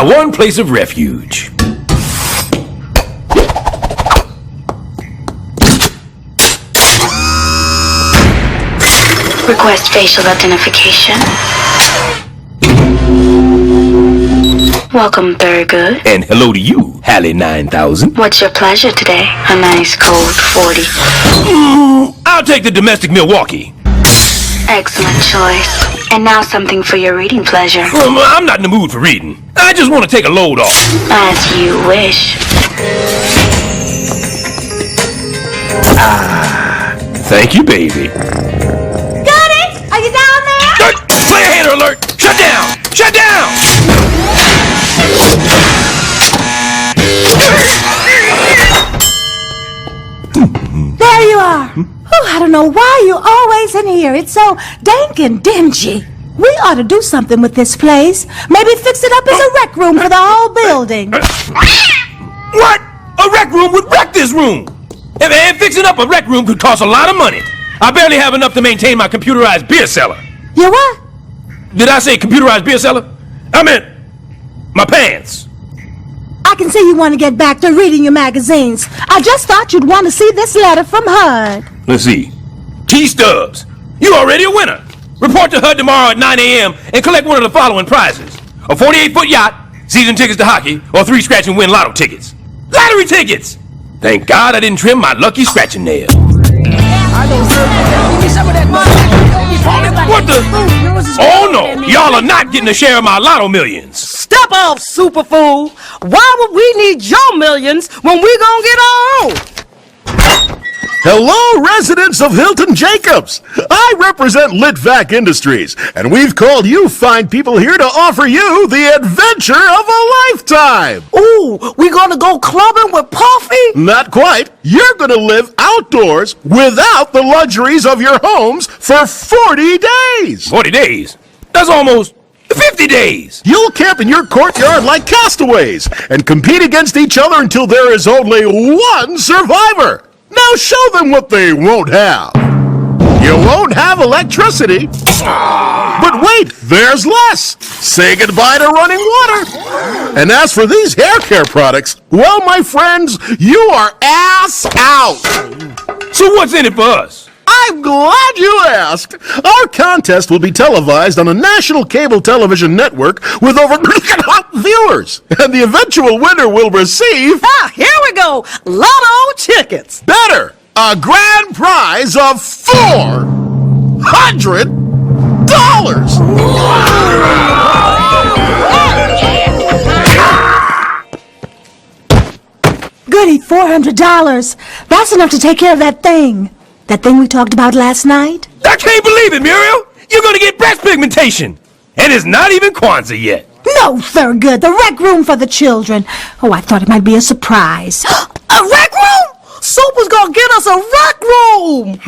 one place of refuge. Request facial identification. Welcome, Thurgood. And hello to you, Hallie 9000. What's your pleasure today? A nice cold 40. I'll take the domestic Milwaukee. Excellent choice. And now something for your reading pleasure. I'm not in the mood for reading. I just want to take a load off. As you wish. Thank you, baby. Are you down there? Player hater alert! Shut down! Shut down! There you are. Oh, I don't know why you're always in here. It's so dank and dingy. We ought to do something with this place. Maybe fix it up as a rec room for the whole building. What? A rec room would wreck this room! And fixing up a rec room could cost a lot of money. I barely have enough to maintain my computerized beer cellar. You what? Did I say computerized beer cellar? I meant my pants. I can see you want to get back to reading your magazines. I just thought you'd want to see this letter from HUD. Let's see. T. Stubbs, you already a winner. Report to HUD tomorrow at 9 a.m. and collect one of the following prizes. A 48-foot yacht, season tickets to hockey, or 3 scratch and win lotto tickets. Lottery tickets! Thank God I didn't trim my lucky scratching nail. What the? Oh no, y'all are not getting a share of my lotto millions. Step off, superfool! Why would we need your millions when we gonna get our own? Hello, residents of Hilton Jacobs. I represent Litvac Industries, and we've called you fine people here to offer you the adventure of a lifetime. Ooh, we gonna go clubbing with Puffy? Not quite. You're gonna live outdoors without the luxuries of your homes for 40 days. 40 days? That's almost 50 days. You'll camp in your courtyard like castaways and compete against each other until there is only one survivor. Now show them what they won't have. You won't have electricity. But wait, there's less. Say goodbye to running water. And as for these hair care products, well, my friends, you are ass out. So what's in it for us? I'm glad you asked. Our contest will be televised on a national cable television network with over viewers. And the eventual winner will receive... Ah, here we go! Lotto tickets! Better! A grand prize of $400! Goody, $400. That's enough to take care of that thing. That thing we talked about last night? I can't believe it, Muriel! You're gonna get breast pigmentation! And it's not even Kwanzaa yet. No, Thurgood, the rec room for the children. Oh, I thought it might be a surprise. A rec room? Super's gonna get us a rec room!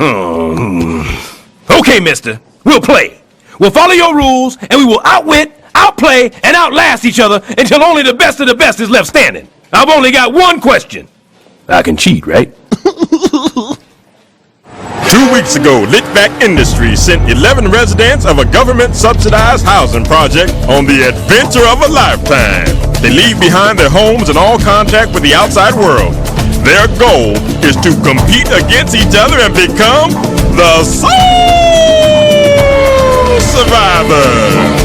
Okay, mister. We'll play. We'll follow your rules, and we will outwit, outplay, and outlast each other until only the best of the best is left standing. I've only got one question. I can cheat, right? 2 weeks ago, Litvac Industries sent 11 residents of a government-subsidized housing project on the adventure of a lifetime. They leave behind their homes and all contact with the outside world. Their goal is to compete against each other and become the sole survivor.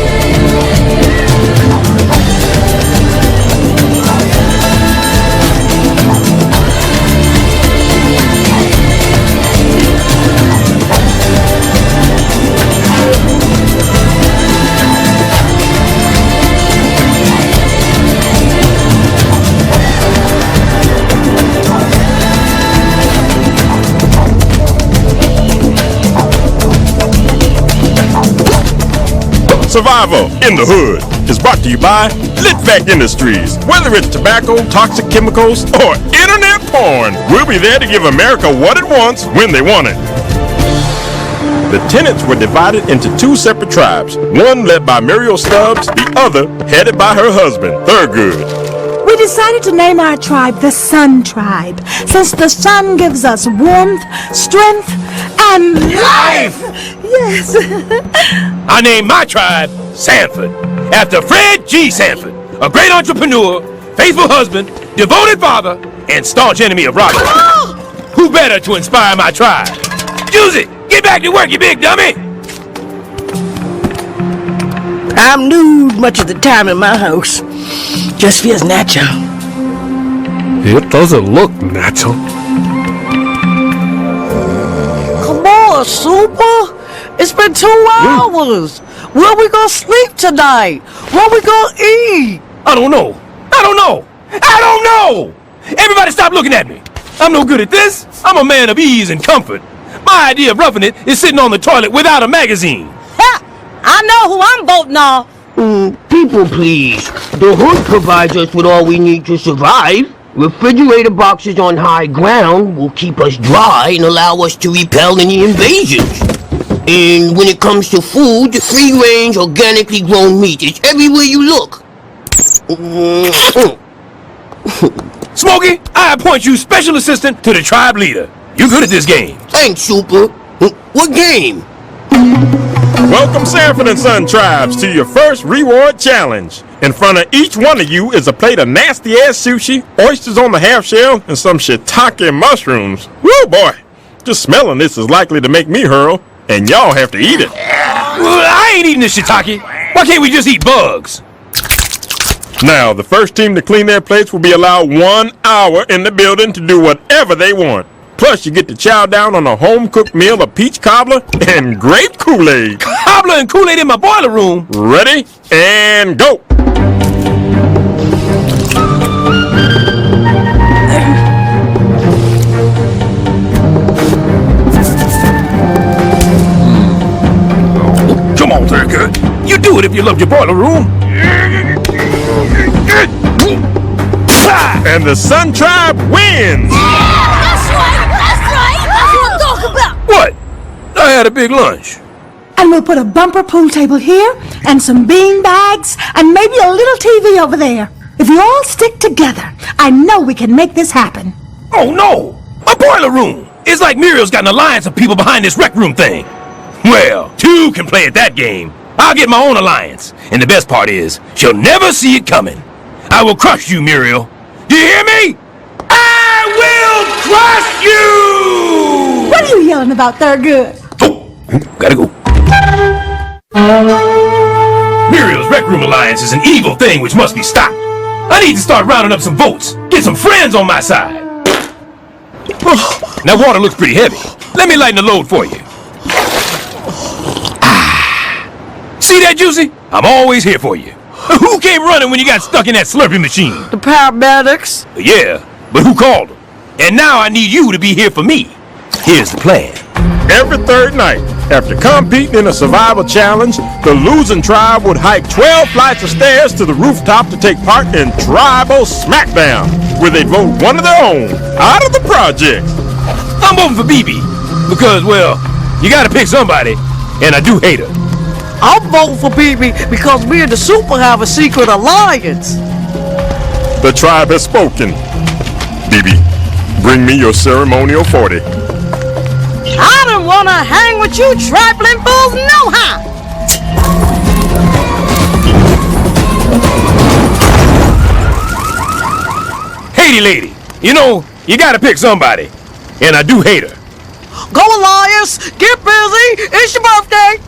Survival in the Hood is brought to you by Litvac Industries. Whether it's tobacco, toxic chemicals, or internet porn, we'll be there to give America what it wants when they want it. The tenants were divided into 2 separate tribes, one led by Muriel Stubbs, the other headed by her husband, Thurgood. We decided to name our tribe the Sun Tribe, since the sun gives us warmth, strength, and life! Yes. I named my tribe Sanford, after Fred G. Sanford. a great entrepreneur, faithful husband, devoted father, and staunch enemy of robbery. Who better to inspire my tribe? Juicy, get back to work, you big dummy! I'm nude much of the time in my house. Just feels natural. It doesn't look natural. Come on, Super. It's been 2 hours. Where we gonna sleep tonight? What we gonna eat? I don't know. Everybody stop looking at me. I'm no good at this. I'm a man of ease and comfort. My idea of roughing it is sitting on the toilet without a magazine. Ha! I know who I'm voting on. People please. The hood provides us with all we need to survive. Refrigerator boxes on high ground will keep us dry and allow us to repel any invasions. And when it comes to food, free-range, organically grown meat is everywhere you look. Smokey, I appoint you special assistant to the tribe leader. You good at this game. Thanks, Super. What game? Welcome, Sanford and Son tribes, to your first reward challenge. In front of each one of you is a plate of nasty-ass sushi, oysters on the half shell, and some shiitake mushrooms. Woo, boy. Just smelling this is likely to make me hurl, and y'all have to eat it. Well, I ain't eating this shiitake. Why can't we just eat bugs? Now, the first team to clean their plates will be allowed 1 hour in the building to do whatever they want. Plus, you get to chow down on a home-cooked meal of peach cobbler and grape Kool-Aid. Cobbler and Kool-Aid in my boiler room. Ready? And go! Come on, Thurgood. You do it if you love your boiler room. And the Sun Tribe wins! That's right. That's what I'm talking about. What? I had a big lunch. And we'll put a bumper pool table here, and some bean bags, and maybe a little TV over there. If we all stick together, I know we can make this happen. Oh, no! A boiler room! It's like Muriel's got an alliance of people behind this rec room thing. Well, two can play at that game. I'll get my own alliance. And the best part is, she'll never see it coming. I will crush you, Muriel. Do you hear me? I will crush you! What are you yelling about, Thurgood? Oh, gotta go. Muriel's Rec Room Alliance is an evil thing which must be stopped. I need to start rounding up some votes. Get some friends on my side. Now, water looks pretty heavy. Let me lighten the load for you. See that, Juicy? I'm always here for you. Who came running when you got stuck in that Slurpee machine? The paramedics. Yeah, but who called them? And now I need you to be here for me. Here's the plan. Every third night, after competing in a survival challenge, the losing tribe would hike 12 flights of stairs to the rooftop to take part in Tribal Smackdown, where they'd vote one of their own out of the project. I'm voting for BB because, well, you gotta pick somebody, and I do hate her. I'm voting for BB because me and the Super have a secret alliance. The tribe has spoken. BB, bring me your ceremonial 40. I don't want to hang with you trifling fools no how. Haiti lady, you know, you gotta pick somebody, and I do hate her. Go Elias, get busy, it's your birthday.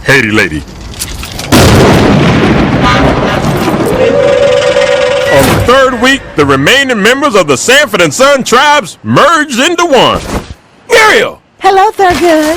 Haiti lady. On the third week, the remaining members of the Sanford and Son tribes merged into one. Muriel! Hello, Thurgood.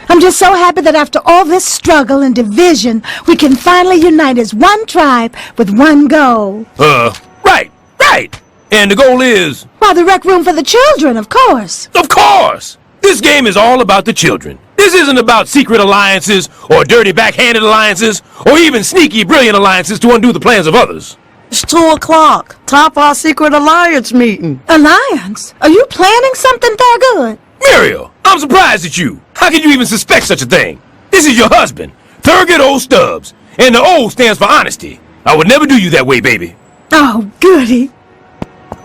I'm just so happy that after all this struggle and division, we can finally unite as one tribe with one goal. Right. And the goal is... Well, the rec room for the children, of course. Of course! This game is all about the children. This isn't about secret alliances, or dirty backhanded alliances, or even sneaky, brilliant alliances to undo the plans of others. It's 2 o'clock. Time for our secret alliance meeting. Alliance? Are you planning something, Thurgood? Muriel, I'm surprised at you. How could you even suspect such a thing? This is your husband, Thurgood O. Stubbs, and the O stands for honesty. I would never do you that way, baby. Oh, goody.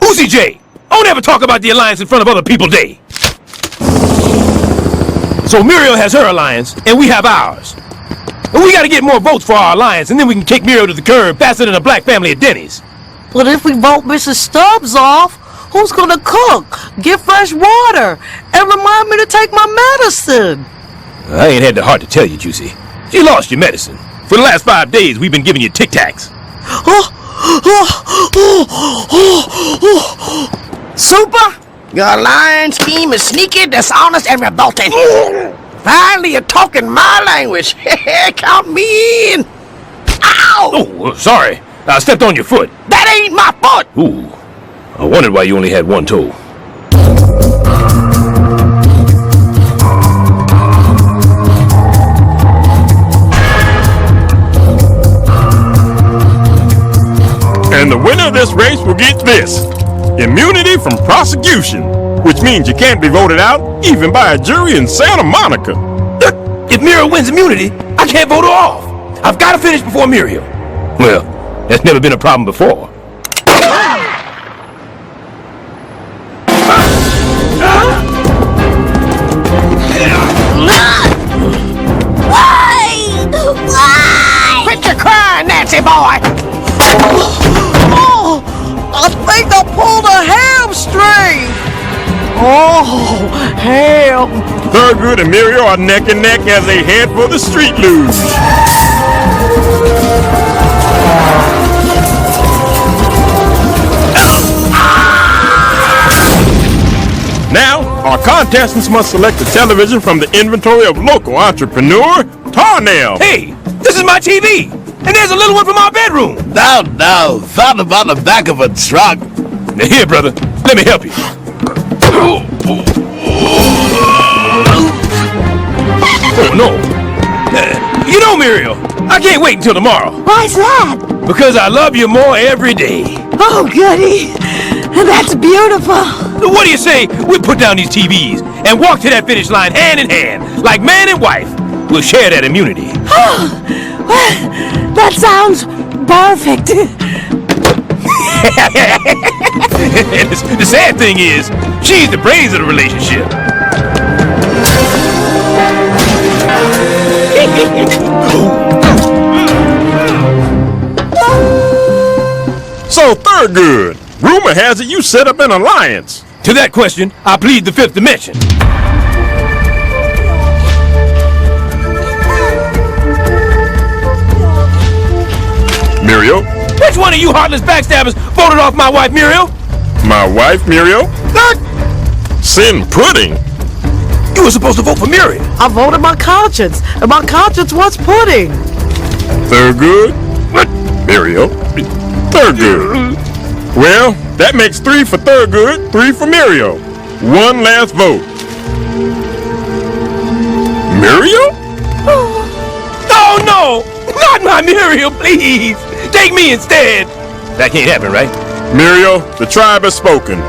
Uzi J, don't ever talk about the alliance in front of other people day. So Muriel has her alliance, and we have ours. We gotta get more votes for our alliance, and then we can kick Muriel to the curb faster than a black family at Denny's. But if we vote Mrs. Stubbs off, who's gonna cook, get fresh water, and remind me to take my medicine? I ain't had the heart to tell you, Juicy. You lost your medicine. For the last 5 days, we've been giving you Tic Tacs. Super, your alliance scheme is sneaky, dishonest, and revolting. Finally, you're talking my language. Count me in. Ow! Oh, sorry. I stepped on your foot. That ain't my foot. Ooh. I wondered why you only had one toe. And the winner of this race will get this: immunity from prosecution, which means you can't be voted out even by a jury in Santa Monica. If Muriel wins immunity, I can't vote her off. I've got to finish before Muriel. Well, that's never been a problem before. Quit your crying, Nancy boy. Oh, I think I pulled a hamstring. Oh, ham. Thurgood and Muriel are neck and neck as they head for the street luge. Now, our contestants must select a television from the inventory of local entrepreneur Tarnell. Hey, this is my TV, and there's a little one from our bedroom. No, thought about the back of a truck. Now here, brother, let me help you. Oh, no. You know, Muriel, I can't wait until tomorrow. Why's that? Because I love you more every day. Oh, goody. That's beautiful. What do you say we put down these TVs and walk to that finish line hand in hand, like man and wife? We'll share that immunity. That sounds perfect. And the sad thing is, she's the brains of the relationship. So, Thurgood, rumor has it you set up an alliance. To that question, I plead the fifth dimension. Muriel? Which one of you heartless backstabbers voted off my wife, Muriel? My wife, Muriel? Sin pudding. You were supposed to vote for Muriel. I voted my conscience, and my conscience was pudding. Thurgood? What? Muriel? Thurgood. Well, that makes 3 for Thurgood, 3 for Muriel. One last vote. Muriel? Oh, no! Not my Muriel, please! Take me instead! That can't happen, right? Muriel, the tribe has spoken.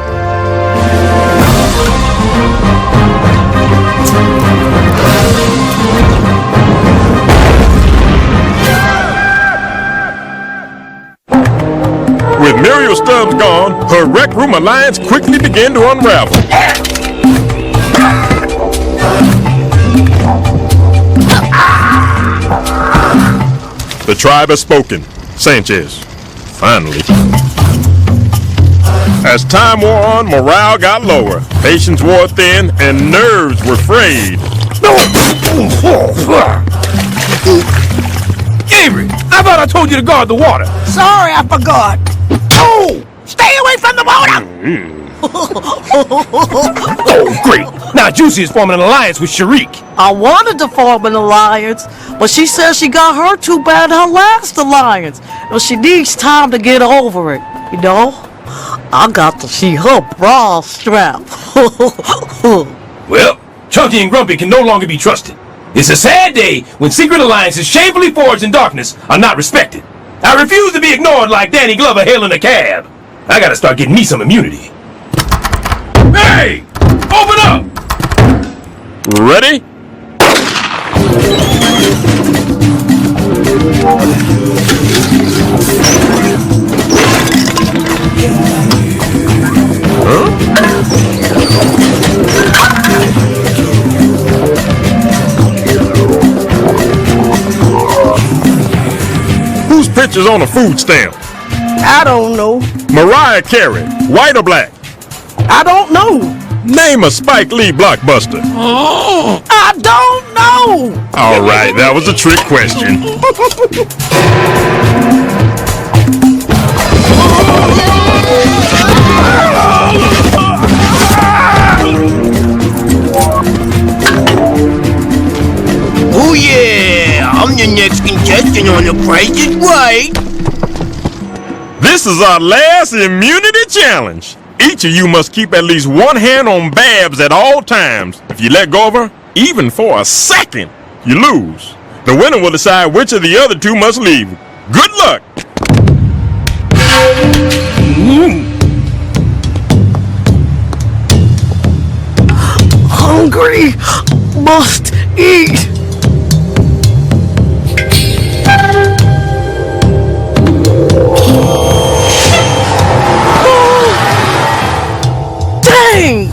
With Muriel Stubbs gone, her Rec Room alliance quickly began to unravel. The tribe has spoken. Sanchez. Finally. As time wore on, morale got lower, patience wore thin, and nerves were frayed. Avery, I thought I told you to guard the water. Sorry, I forgot. Oh, stay away from the water. Oh, great. Now Juicy is forming an alliance with Sharik. I wanted to form an alliance, but she says she got hurt too bad in her last alliance. And she needs time to get over it, you know? I got to see her bra strap. Well, Chunky and Grumpy can no longer be trusted. It's a sad day when secret alliances shamefully forged in darkness are not respected. I refuse to be ignored like Danny Glover hailing a cab. I gotta start getting me some immunity. Hey! Open up! Ready? teacher's on a food stamp? I don't know. Mariah Carey, white or black? I don't know. Name a Spike Lee blockbuster. I don't know. All right, that was a trick question. Oh yeah, I'm the next contestant on The Price is Right. This is our last immunity challenge. Each of you must keep at least one hand on Babs at all times. If you let go of her, even for a second, you lose. The winner will decide which of the other two must leave. Good luck! Hungry. Must eat. Dang!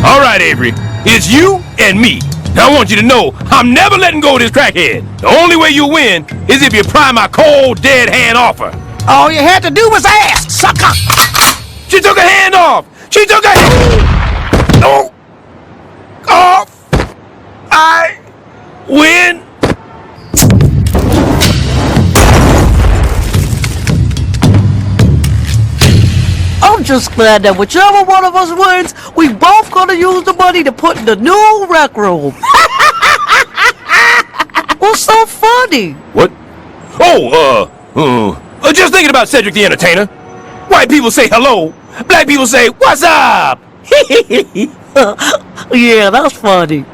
All right, Avery, it's you and me. Now I want you to know I'm never letting go of this crackhead. The only way you win is if you pry my cold, dead hand off her. All you had to do was ask, sucker. She took her hand off. She took her hand off. I win. I'm just glad that whichever one of us wins, we both gonna use the money to put in the new rec room. What's so funny? What? Just thinking about Cedric the Entertainer. White people say hello. Black people say, what's up? Yeah, that's funny.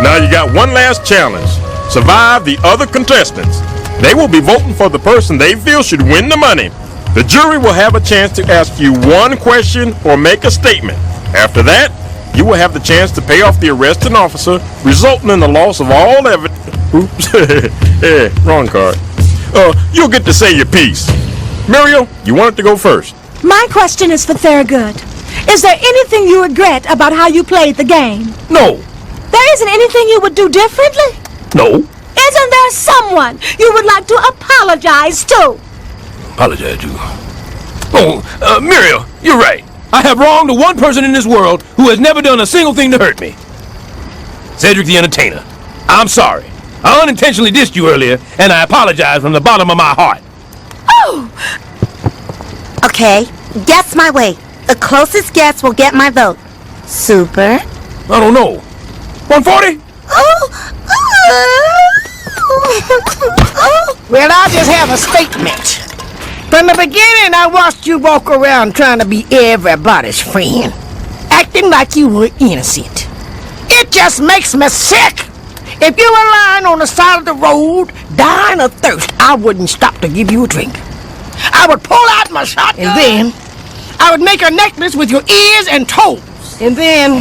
Now you got one last challenge. Survive the other contestants. They will be voting for the person they feel should win the money. The jury will have a chance to ask you one question or make a statement. After that, you will have the chance to pay off the arresting officer, resulting in the loss of all evidence. Oops. Wrong card. You'll get to say your piece. Muriel, you wanted to go first. My question is for Thurgood. Is there anything you regret about how you played the game? No. There isn't anything you would do differently? No. Isn't there someone you would like to apologize to? Apologize to. Muriel, you're right. I have wronged the one person in this world who has never done a single thing to hurt me. Cedric the Entertainer. I'm sorry. I unintentionally dissed you earlier, and I apologize from the bottom of my heart. Oh! Okay, guess my weight. The closest guess will get my vote. Super. I don't know. 140? Well, I just have a statement. From the beginning, I watched you walk around trying to be everybody's friend, acting like you were innocent. It just makes me sick. If you were lying on the side of the road, dying of thirst, I wouldn't stop to give you a drink. I would pull out my shotgun, and then I would make a necklace with your ears and toes. And then,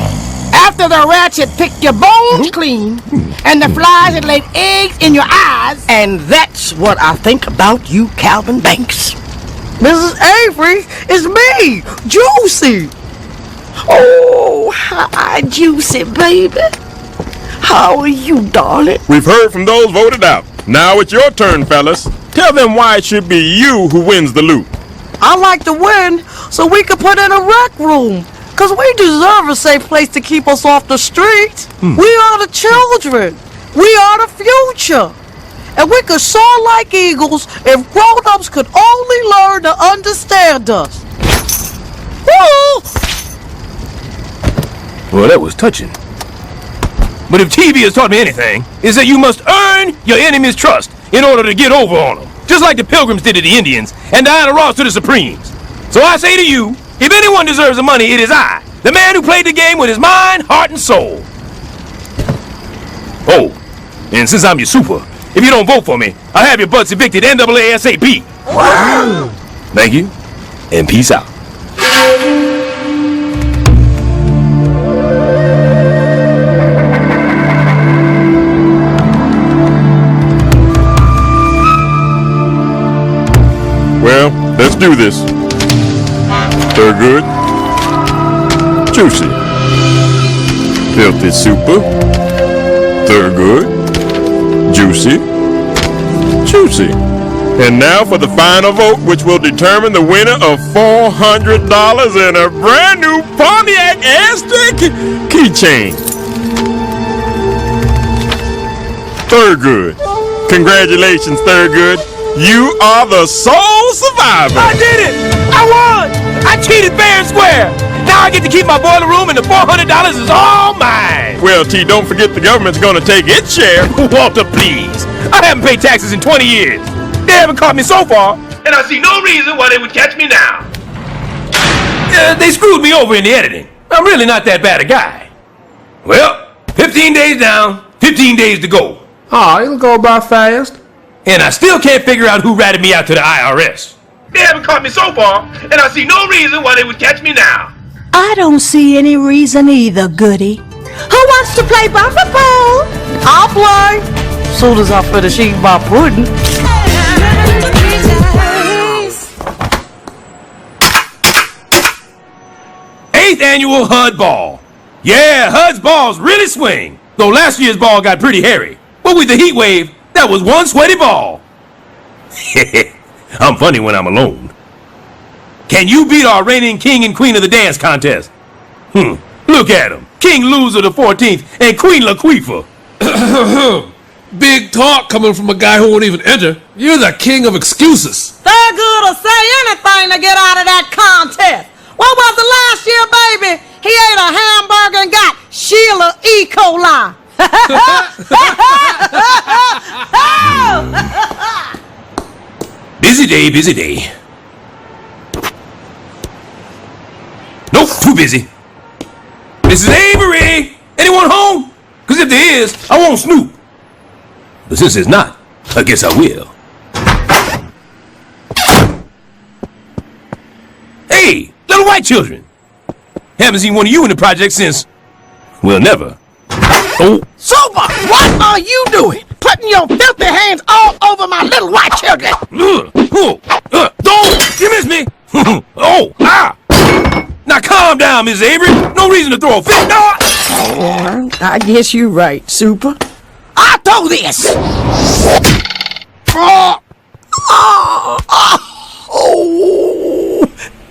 after the rats had picked your bones clean, and the flies had laid eggs in your eyes, and that's what I think about you, Calvin Banks. Mrs. Avery, it's me, Juicy. Oh, hi, Juicy, baby. How are you, darling? We've heard from those voted out. Now it's your turn, fellas. Tell them why it should be you who wins the loot. I like to win so we can put in a rec room. Cause we deserve a safe place to keep us off the streets. We are the children. We are the future. And we could soar like eagles if grown-ups could only learn to understand us. Woo! Well, that was touching. But if TV has taught me anything, it's that you must earn your enemy's trust in order to get over on them. Just like the Pilgrims did to the Indians and Diana Ross to the Supremes. So I say to you, if anyone deserves the money, it is I, the man who played the game with his mind, heart, and soul. Oh, and since I'm your super, if you don't vote for me, I'll have your butts evicted NAASAP. Thank you, and peace out. Well, let's do this. Thurgood. Juicy. Filthy Super, Thurgood, Juicy, Juicy. And now for the final vote, which will determine the winner of $400 and a brand new Pontiac Aztec keychain. Thurgood. Congratulations, Thurgood. You are the sole survivor. I did it! I won! I cheated fair and square! Now I get to keep my boiler room and the $400 is all mine! Well, T, don't forget the government's gonna take its share. Walter, please! I haven't paid taxes in 20 years. They haven't caught me so far, and I see no reason why they would catch me now. They screwed me over in the editing. I'm really not that bad a guy. Well, 15 days down, 15 days to go. Aw, it'll go by fast. And I still can't figure out who ratted me out to the IRS. They haven't caught me so far, and I see no reason why they would catch me now. I don't see any reason either, Goody. Who wants to play bumper pool? I'll play. Soon as I finish eating my pudding. 8th annual HUD Ball. Yeah, HUD's balls really swing. Though last year's ball got pretty hairy. But with the heat wave, that was one sweaty ball. I'm funny when I'm alone. Can you beat our reigning king and queen of the dance contest? Look at them. King Loser the 14th and Queen Laquifa. Big talk coming from a guy who won't even enter. You're the king of excuses. Thurgood will say anything to get out of that contest. What was it last year, baby? He ate a hamburger and got Sheila E. coli. Busy day, busy day. Nope, too busy. Mrs. Avery! Anyone home? Because if there is, I won't snoop. But since there's not, I guess I will. Hey, little white children. Haven't seen one of you in the project since, well, never. Oh. Super, what are you doing? Putting your filthy hands all over my little white children. Don't! You missed me! Oh, ah! Now calm down, Miss Avery. No reason to throw a fit. No! I guess you're right, Super. I'll throw this.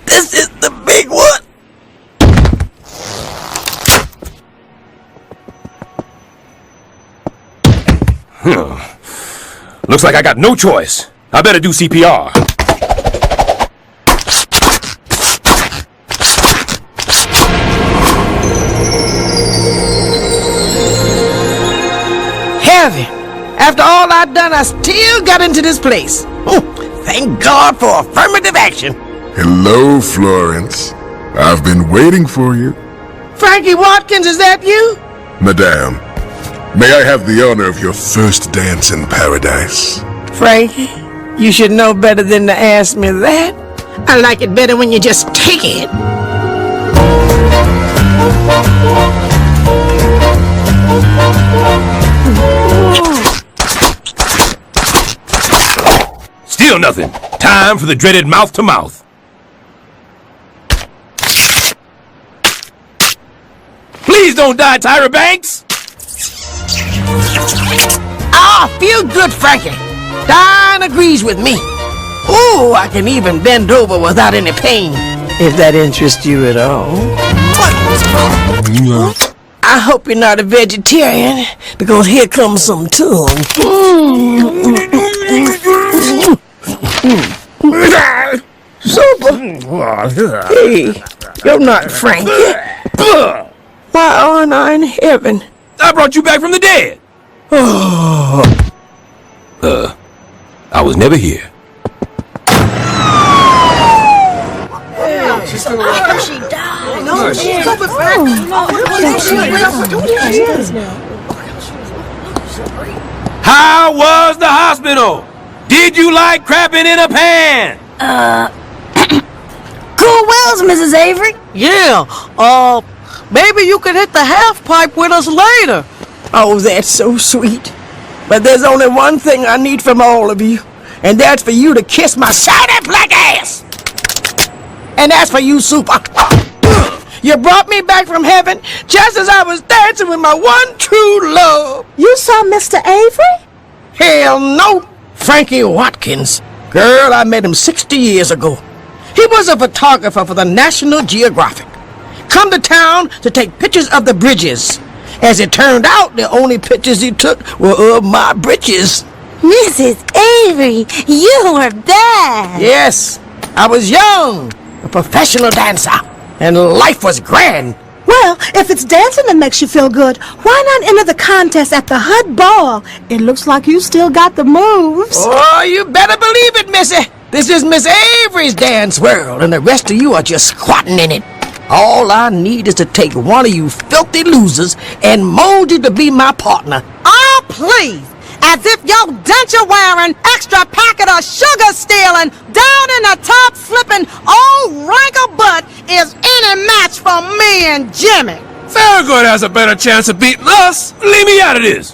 This is the big one. Looks like I got no choice. I better do CPR. Heavy. After all I've done, I still got into this place. Thank God for affirmative action. Hello, Florence. I've been waiting for you. Frankie Watkins, is that you? Madame, may I have the honor of your first dance in paradise? Frankie, you should know better than to ask me that. I like it better when you just take it. Still nothing. Time for the dreaded mouth-to-mouth. Please don't die, Tyra Banks! Feel good, Frankie. Don agrees with me. Ooh, I can even bend over without any pain, if that interests you at all. I hope you're not a vegetarian, because here comes some tongue. Super. Hey, you're not Frankie. Why aren't I in heaven? I brought you back from the dead. I was never here. How was the hospital? Did you like crapping in a pan? Cool Wells, Mrs. Avery. Yeah, maybe you could hit the half pipe with us later. Oh, that's so sweet. But there's only one thing I need from all of you, and that's for you to kiss my shiny black ass. And that's for you, Super. You brought me back from heaven just as I was dancing with my one true love. You saw Mr. Avery? Hell no. Frankie Watkins. Girl, I met him 60 years ago. He was a photographer for the National Geographic. Come to town to take pictures of the bridges. As it turned out, the only pictures he took were of my britches. Mrs. Avery, you were bad. Yes, I was young, a professional dancer, and life was grand. Well, if it's dancing that makes you feel good, why not enter the contest at the Hut Ball? It looks like you still got the moves. Oh, you better believe it, Missy. This is Miss Avery's dance world, and the rest of you are just squatting in it. All I need is to take one of you filthy losers and mold you to be my partner. Oh, please! As if your denture-wearing, extra packet of sugar-stealing, down-in-the-top slipping, old wrinkle butt is any match for me and Jimmy. Thurgood has a better chance of beating us. Leave me out of this.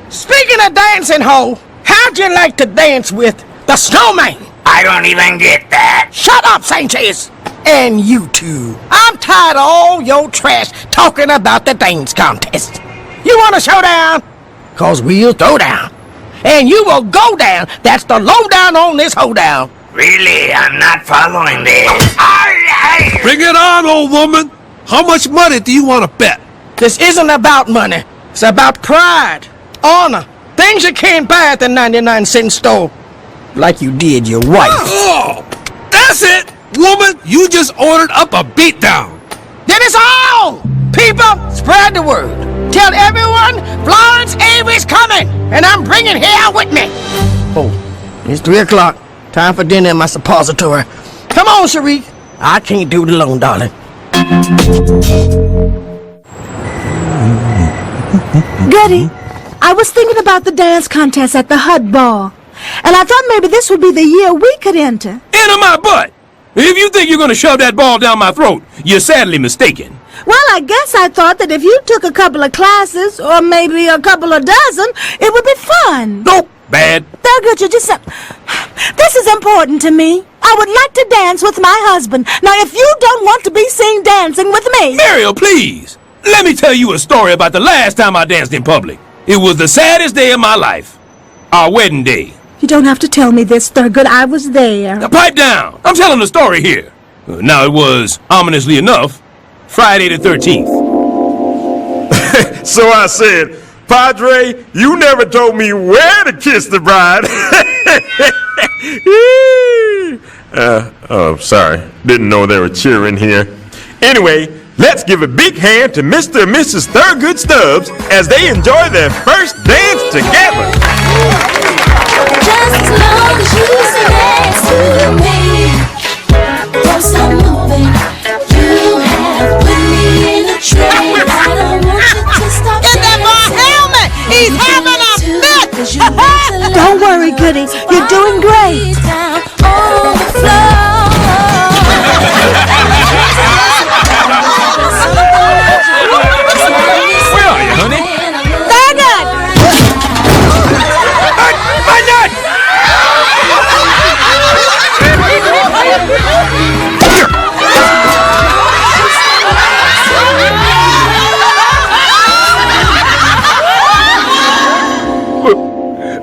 Speaking of dancing, ho, how'd you like to dance with the snowman? I don't even get that. Shut up, Sanchez! And you two. I'm tired of all your trash talking about the dance contest. You want a showdown? 'Cause we'll throw down. And you will go down. That's the lowdown on this hoedown. Really, I'm not following this. Bring it on, old woman. How much money do you want to bet? This isn't about money. It's about pride, honor, things you can't buy at the 99-cent store. Like you did your wife. Oh, that's it. Woman, you just ordered up a beatdown. Then it's all! People, spread the word. Tell everyone Florence Avery's coming, and I'm bringing her with me. Oh, it's 3 o'clock. Time for dinner in my suppository. Come on, Cherie. I can't do it alone, darling. Goody, I was thinking about the dance contest at the Hut Ball, and I thought maybe this would be the year we could enter. Enter my butt. If you think you're going to shove that ball down my throat, you're sadly mistaken. Well, I guess I thought that if you took a couple of classes, or maybe a couple of dozen, it would be fun. Nope. Bad. Thurgood, you just... This is important to me. I would like to dance with my husband. Now, if you don't want to be seen dancing with me... Muriel, please. Let me tell you a story about the last time I danced in public. It was the saddest day of my life. Our wedding day. You don't have to tell me this, Thurgood. I was there. Now pipe down. I'm telling the story here. Now, it was, ominously enough, Friday the 13th. So I said, Padre, you never told me where to kiss the bride. Sorry. Didn't know they were cheering here. Anyway, let's give a big hand to Mr. and Mrs. Thurgood Stubbs as they enjoy their first dance together. Just as long as you say yes to me, don't stop moving. You have put me in a trance. I don't want you to stop. Get that boy helmet! He's having a fit! Don't worry, Goody. You're doing great. Down on the floor. Where are you, honey? Thurgood! My nut!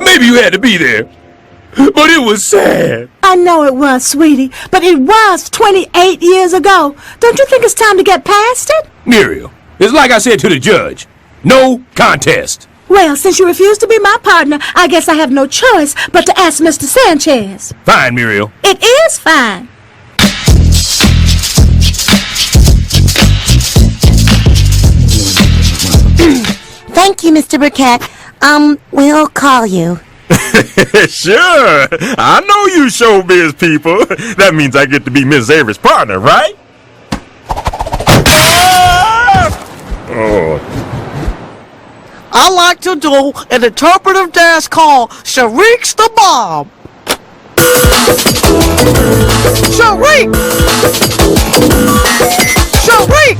Maybe you had to be there, but it was sad. I know it was, sweetie, but it was 28 years ago. Don't you think it's time to get past it? Muriel, it's like I said to the judge. No contest. Well, since you refuse to be my partner, I guess I have no choice but to ask Mr. Sanchez. Fine, Muriel. It is fine. Thank you, Mr. Burkett. We'll call you. Sure. I know you showbiz people. That means I get to be Miss Avery's partner, right? Oh. I like to do an interpretive dance called Shariq's the Bomb. Shariq! Shariq!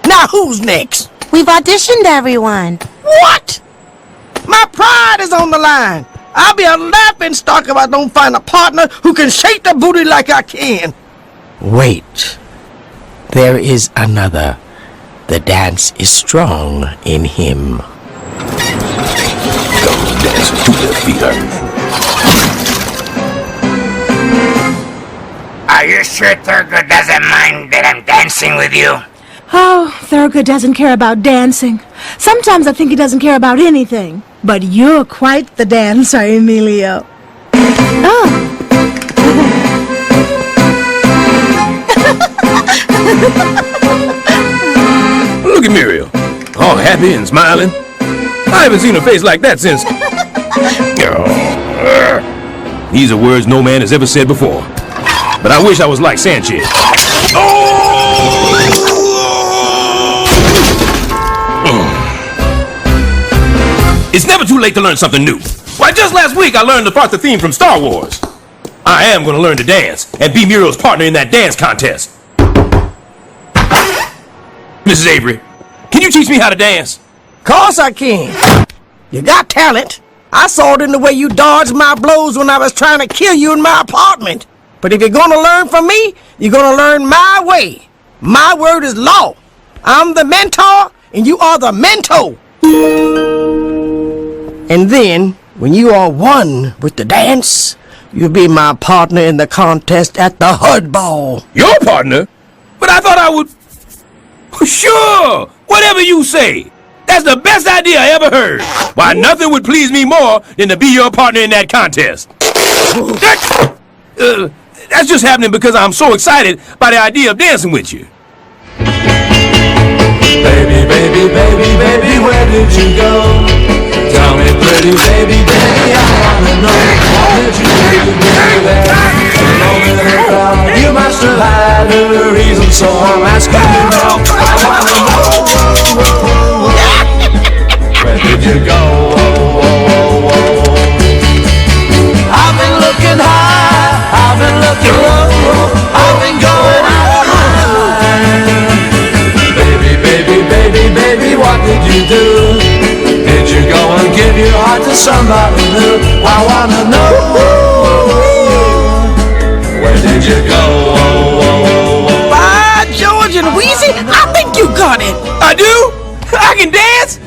Now who's next? We've auditioned everyone. What? My pride is on the line. I'll be a laughing stock if I don't find a partner who can shake the booty like I can. Wait. There is another. The dance is strong in him. Come dance to the feet. Are you sure Thurgood doesn't mind that I'm dancing with you? Oh, Thurgood doesn't care about dancing. Sometimes I think he doesn't care about anything. But you're quite the dancer, Emilio. Oh. Look at Muriel, all happy and smiling. I haven't seen a face like that since... These are words no man has ever said before. But I wish I was like Sanchez. It's never too late to learn something new. Why, just last week I learned to part the theme from Star Wars. I am going to learn to dance and be Muriel's partner in that dance contest. Mrs. Avery, can you teach me how to dance? Course I can. You got talent. I saw it in the way you dodged my blows when I was trying to kill you in my apartment. But if you're gonna learn from me, you're gonna learn my way. My word is law. I'm the mentor, and you are the mentor. And then, when you are one with the dance, you'll be my partner in the contest at the Hood Ball. Your partner? But I thought I would... Sure! Whatever you say. That's the best idea I ever heard. Why, nothing would please me more than to be your partner in that contest. That's just happening because I'm so excited by the idea of dancing with you. Baby, baby, baby, baby, where did you go? Tell me, pretty baby, baby, I wanna know. What did you do, baby? You must have had a reason, so I'm asking you now. I wanna know. Where did you go? I've been looking high, I've been looking low, I've been going high. Baby, baby, baby, baby, what did you do? Did you go and give your heart to somebody new? I wanna know. Where did you go? By George and Wheezy, I think you got it. I do? I can dance?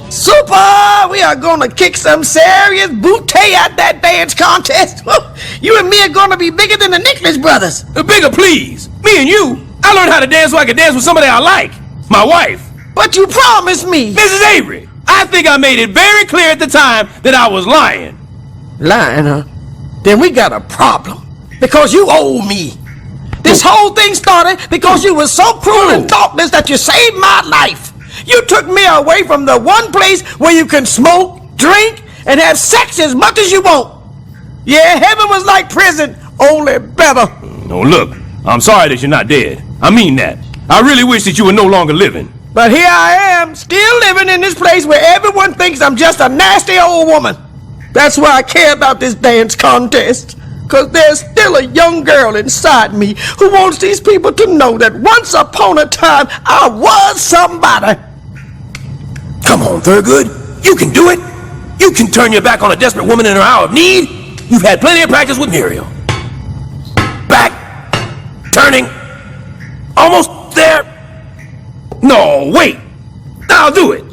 Super! We are gonna kick some serious booty at that dance contest. You and me are gonna be bigger than the Nicholas brothers. Bigger, please. Me and you. I learned how to dance so I could dance with somebody I like. My wife. But you promised me. Mrs. Avery, I think I made it very clear at the time that I was lying. Lying, huh? Then we got a problem. Because you owe me. This whole thing started because you were so cruel and thoughtless that you saved my life. You took me away from the one place where you can smoke, drink, and have sex as much as you want. Yeah, heaven was like prison, only better. Oh, look, I'm sorry that you're not dead. I mean that. I really wish that you were no longer living. But here I am, still living in this place where everyone thinks I'm just a nasty old woman. That's why I care about this dance contest. Because there's still a young girl inside me who wants these people to know that once upon a time I was somebody. Come on, Thurgood. You can do it. You can turn your back on a desperate woman in her hour of need. You've had plenty of practice with Muriel. Back. Turning. Almost there. No, wait. I'll do it.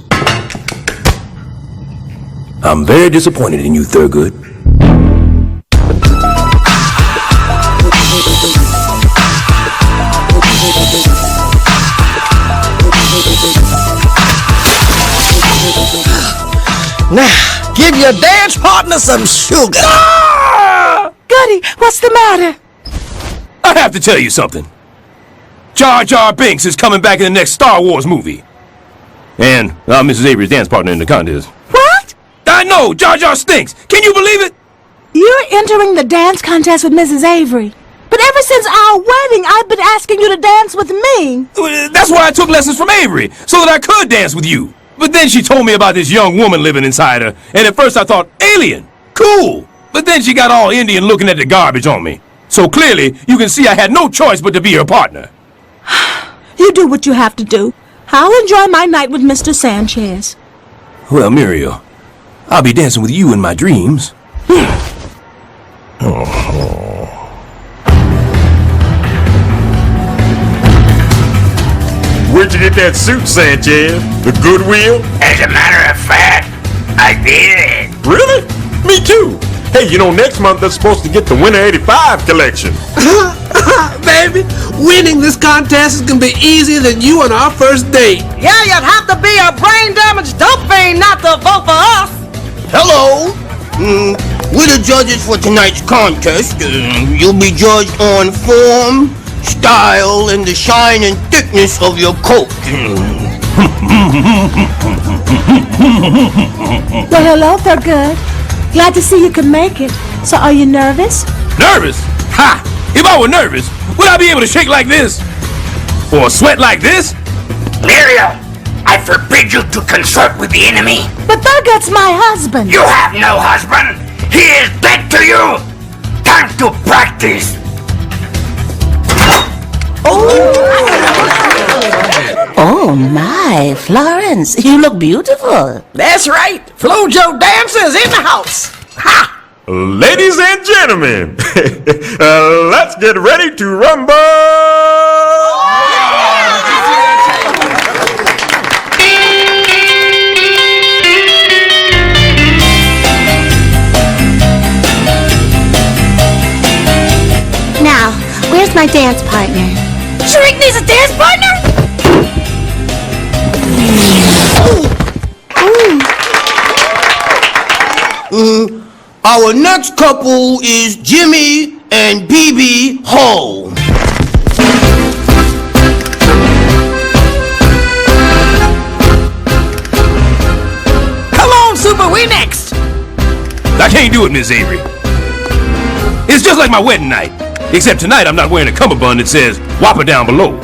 I'm very disappointed in you, Thurgood. Now, give your dance partner some sugar. Ah! Goody, what's the matter? I have to tell you something. Jar Jar Binks is coming back in the next Star Wars movie. And Mrs. Avery's dance partner in the contest. What? I know, Jar Jar stinks. Can you believe it? You're entering the dance contest with Mrs. Avery. But ever since our wedding, I've been asking you to dance with me. That's why I took lessons from Avery, so that I could dance with you. But then she told me about this young woman living inside her, and at first I thought, alien, cool. But then she got all Indian looking at the garbage on me. So clearly, you can see I had no choice but to be her partner. You do what you have to do. I'll enjoy my night with Mr. Sanchez. Well, Muriel, I'll be dancing with you in my dreams. Where'd you get that suit, Sanchez? The Goodwill? As a matter of fact, I did. Really? Me too. Hey, you know, next month they're supposed to get the Winter 85 collection. Baby, winning this contest is gonna be easier than you on our first date. Yeah, you'd have to be a brain-damaged dope fiend not to vote for us. Hello. We're the judges for tonight's contest. You'll be judged on form, style, and the shine and thickness of your coat. Well, hello, Thurgood. Glad to see you can make it. So are you nervous? Nervous? Ha! If I were nervous, would I be able to shake like this? Or sweat like this? Muriel, I forbid you to consort with the enemy. But Thurgood's my husband. You have no husband. He is dead to you. Time to practice. Oh my, Florence, you look beautiful. That's right. Flojo dancers in the house. Ha! Ladies and gentlemen, let's get ready to rumble! Now, where's my dance partner? Shrek needs a dance partner? Our next couple is Jimmy and BB Ho. Come on, Super, we next. I can't do it, Miss Avery. It's just like my wedding night. Except tonight I'm not wearing a cummerbund that says Whopper down below.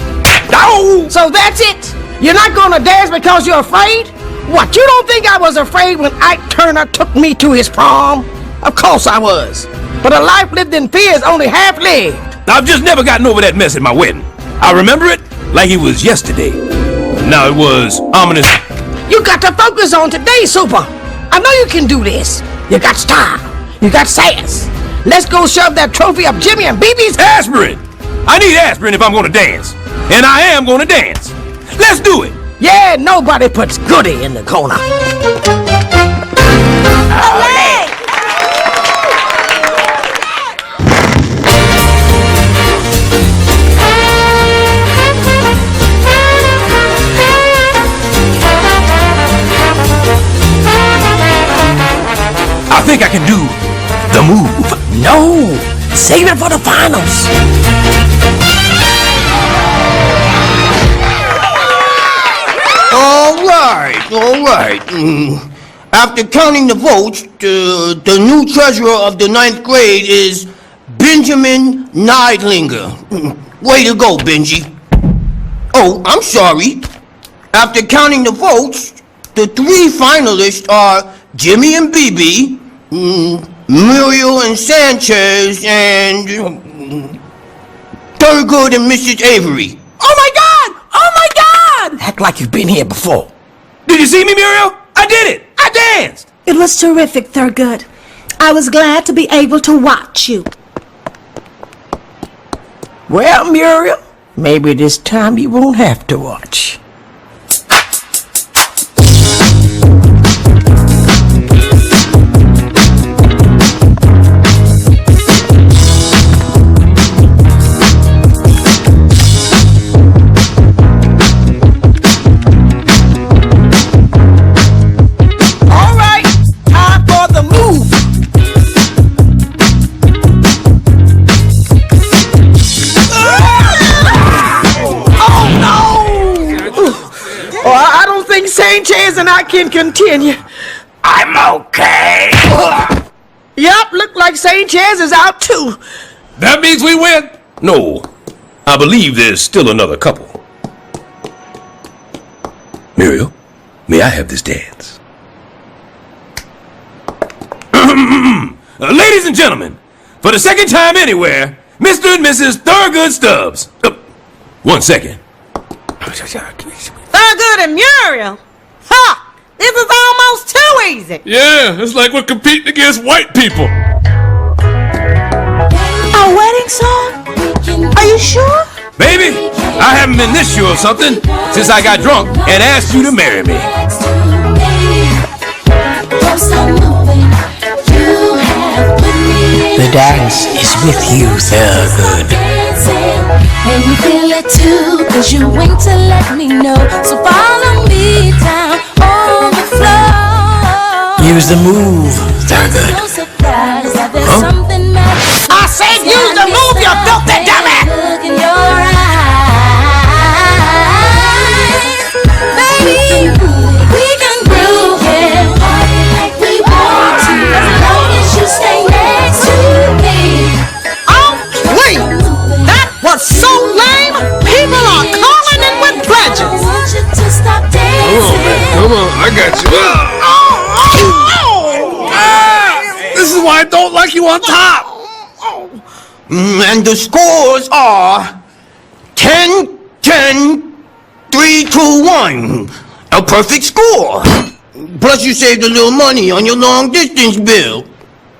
Ow! So that's it? You're not gonna dance because you're afraid? What, you don't think I was afraid when Ike Turner took me to his prom? Of course I was. But a life lived in fear is only half lived. I've just never gotten over that mess at my wedding. I remember it like it was yesterday. Now it was ominous. You got to focus on today, Super. I know you can do this. You got style. You got sass. Let's go shove that trophy up Jimmy and BB's aspirin. I need aspirin if I'm gonna dance. And I am gonna dance. Let's do it. Yeah, nobody puts Goody in the corner. I think I can do the move. No, save it for the finals. All right. After counting the votes, the new treasurer of the 9th grade is Benjamin Neidlinger. Way to go, Benji. Oh, I'm sorry. After counting the votes, the 3 finalists are Jimmy and BB, Muriel and Sanchez, and Thurgood and Mrs. Avery. Oh my God! Oh my God! Act like you've been here before. Did you see me, Muriel? I did it! I danced! It was terrific, Thurgood. I was glad to be able to watch you. Well, Muriel, maybe this time you won't have to watch. Sanchez and I can continue. I'm okay. Yup, look like Sanchez is out too. That means we win. No, I believe there's still another couple. Muriel, may I have this dance? Ladies and gentlemen, for the second time anywhere, Mr. and Mrs. Thurgood Stubbs. 1 second. Thurgood and Muriel? Ha! This is almost almost too easy. Yeah, it's like we're competing against white people. Our wedding song? Are you sure? Baby, I haven't been this sure of something since I got drunk and asked you to marry me. The dance is with you, Thurgood. And you feel it too, cause you wait to let me know. So follow me down on the floor. Use the move, Thurgood. No surprise that there's something magic. I said use the move, you filthy dummy! Look in your eyes. Baby, we can groove and party like we want to, as long as you stay next to me. Oh, wait! That was so lame! People are calling it with I prejudice! want you to stop dancing. Come on, I got you. This is why I don't like you on top. And the scores are 10, 10, 3, 2, 1. A perfect score. Plus you saved a little money on your long distance bill.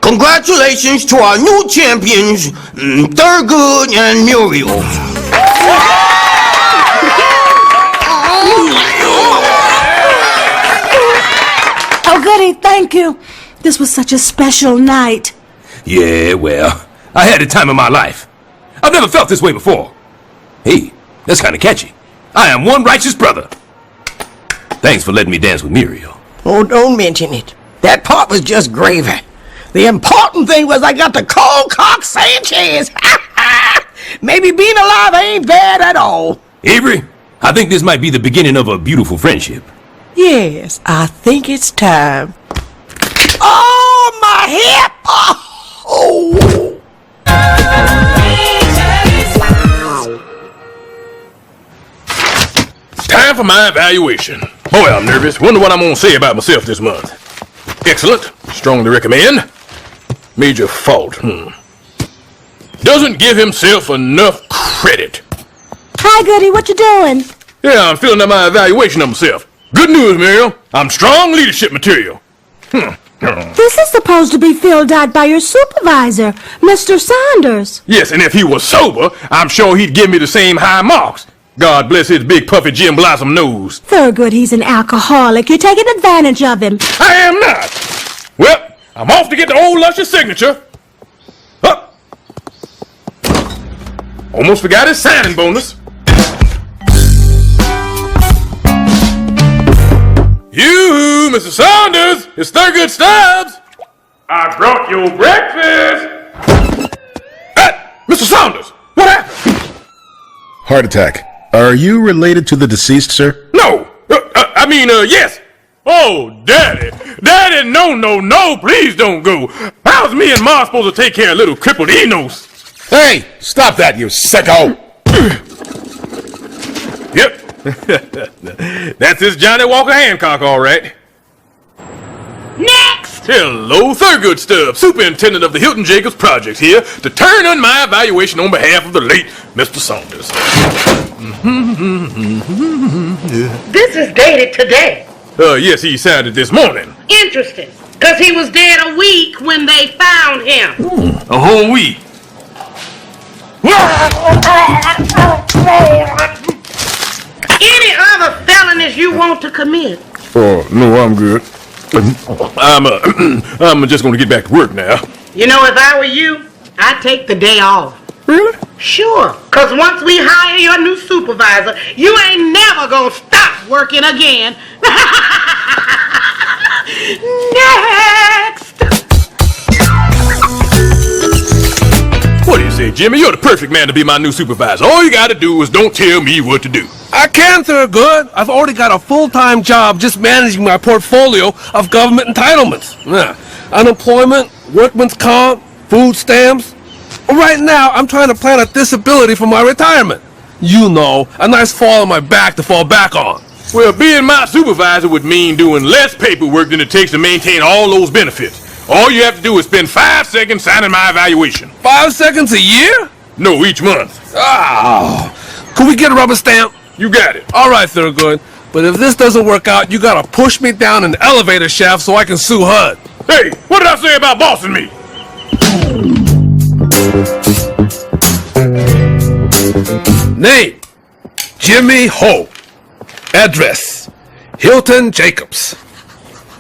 Congratulations to our new champions, Thurgood and Muriel. Oh, goody, thank you. This was such a special night. Yeah, well, I had the time of my life. I've never felt this way before. Hey, that's kind of catchy. I am one righteous brother. Thanks for letting me dance with Muriel. Oh, don't mention it. That part was just gravy. The important thing was I got the cold cock Sanchez. Maybe being alive ain't bad at all. Avery, I think this might be the beginning of a beautiful friendship. Yes, I think it's time. Oh, my hip! Oh! Time for my evaluation. Boy, I'm nervous. Wonder what I'm gonna say about myself this month. Excellent. Strongly recommend. Major fault. Doesn't give himself enough credit. Hi, Goody, what you doing? Yeah, I'm filling out my evaluation of myself. Good news, Muriel. I'm strong leadership material. This is supposed to be filled out by your supervisor, Mr. Saunders. Yes, and if he was sober, I'm sure he'd give me the same high marks. God bless his big puffy Jim Blossom nose. Thurgood, he's an alcoholic. You're taking advantage of him. I am not. Well, I'm off to get the old luscious signature. Up. Almost forgot his signing bonus. You, Mr. Saunders, it's Thurgood Stubbs. I brought your breakfast. Mr. Saunders, what happened? Heart attack. Are you related to the deceased, sir? No. Yes. Oh, Daddy. Daddy, no, please don't go. How's me and Ma supposed to take care of little crippled Enos? Hey, stop that, you sicko! Yep. That's his Johnny Walker Hancock, all right. Next! Hello, Thurgood Stubbs, Superintendent of the Hilton Jacobs Project, here to turn in my evaluation on behalf of the late Mr. Saunders. This is dated today. Yes, he signed it this morning. Interesting, because he was dead a week when they found him. A whole week. Any other felonies you want to commit? Oh, no, I'm good. I'm just gonna get back to work now. You know, if I were you, I'd take the day off. Really? Sure, because once we hire your new supervisor, you ain't never gonna stop working again. Next! What do you say, Jimmy? You're the perfect man to be my new supervisor. All you gotta do is don't tell me what to do. I can, Thurgood. I've already got a full-time job just managing my portfolio of government entitlements. Unemployment, workman's comp, food stamps. Right now, I'm trying to plan a disability for my retirement. You know, a nice fall on my back to fall back on. Well, being my supervisor would mean doing less paperwork than it takes to maintain all those benefits. All you have to do is spend 5 seconds signing my evaluation. 5 seconds a year? No, each month. Could we get a rubber stamp? You got it. All right, Thurgood. But if this doesn't work out, you gotta push me down an elevator shaft so I can sue HUD. Hey, what did I say about bossing me? Name, Jimmy Ho. Address, Hilton Jacobs.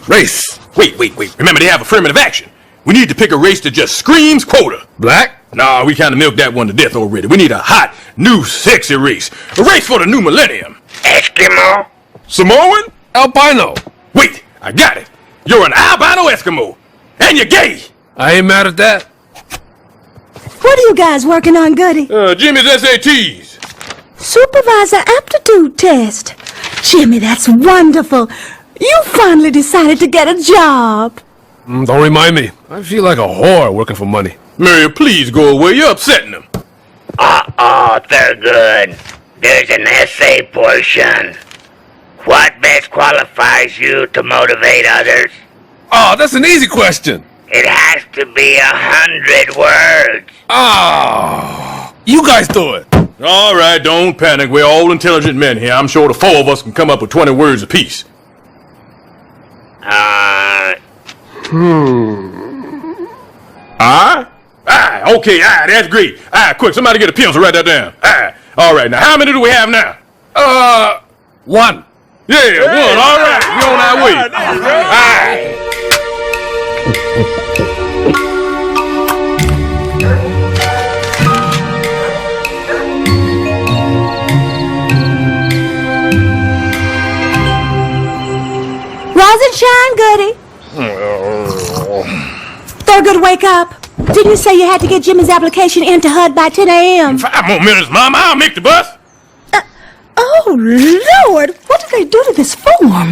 Race, Wait. Remember, they have affirmative action. We need to pick a race that just screams quota. black. Nah, we kind of milked that one to death already. We need a hot, new, sexy race. A race for the new millennium. Eskimo? Samoan? Albino. Wait, I got it. You're an albino Eskimo. And you're gay. I ain't mad at that. What are you guys working on, Goody? Jimmy's SATs. Supervisor aptitude test. Jimmy, that's wonderful. You finally decided to get a job. Don't remind me. I feel like a whore working for money. Muriel, please go away. You're upsetting them. They're good. There's an essay portion. What best qualifies you to motivate others? Oh, that's an easy question. It has to be 100 words. Oh, you guys do it. All right, don't panic. We're all intelligent men here. I'm sure the four of us can come up with 20 words apiece. Okay, that's great. Quick, somebody get a pencil, write that down. All right, now how many do we have now? One. Yeah, one, all right, we're on our way. Rise and shine, Goody. Thurgood, wake up. Didn't you say you had to get Jimmy's application into HUD by 10 a.m.? 5 more minutes, Mama. I'll make the bus. Oh, Lord. What did they do to this form?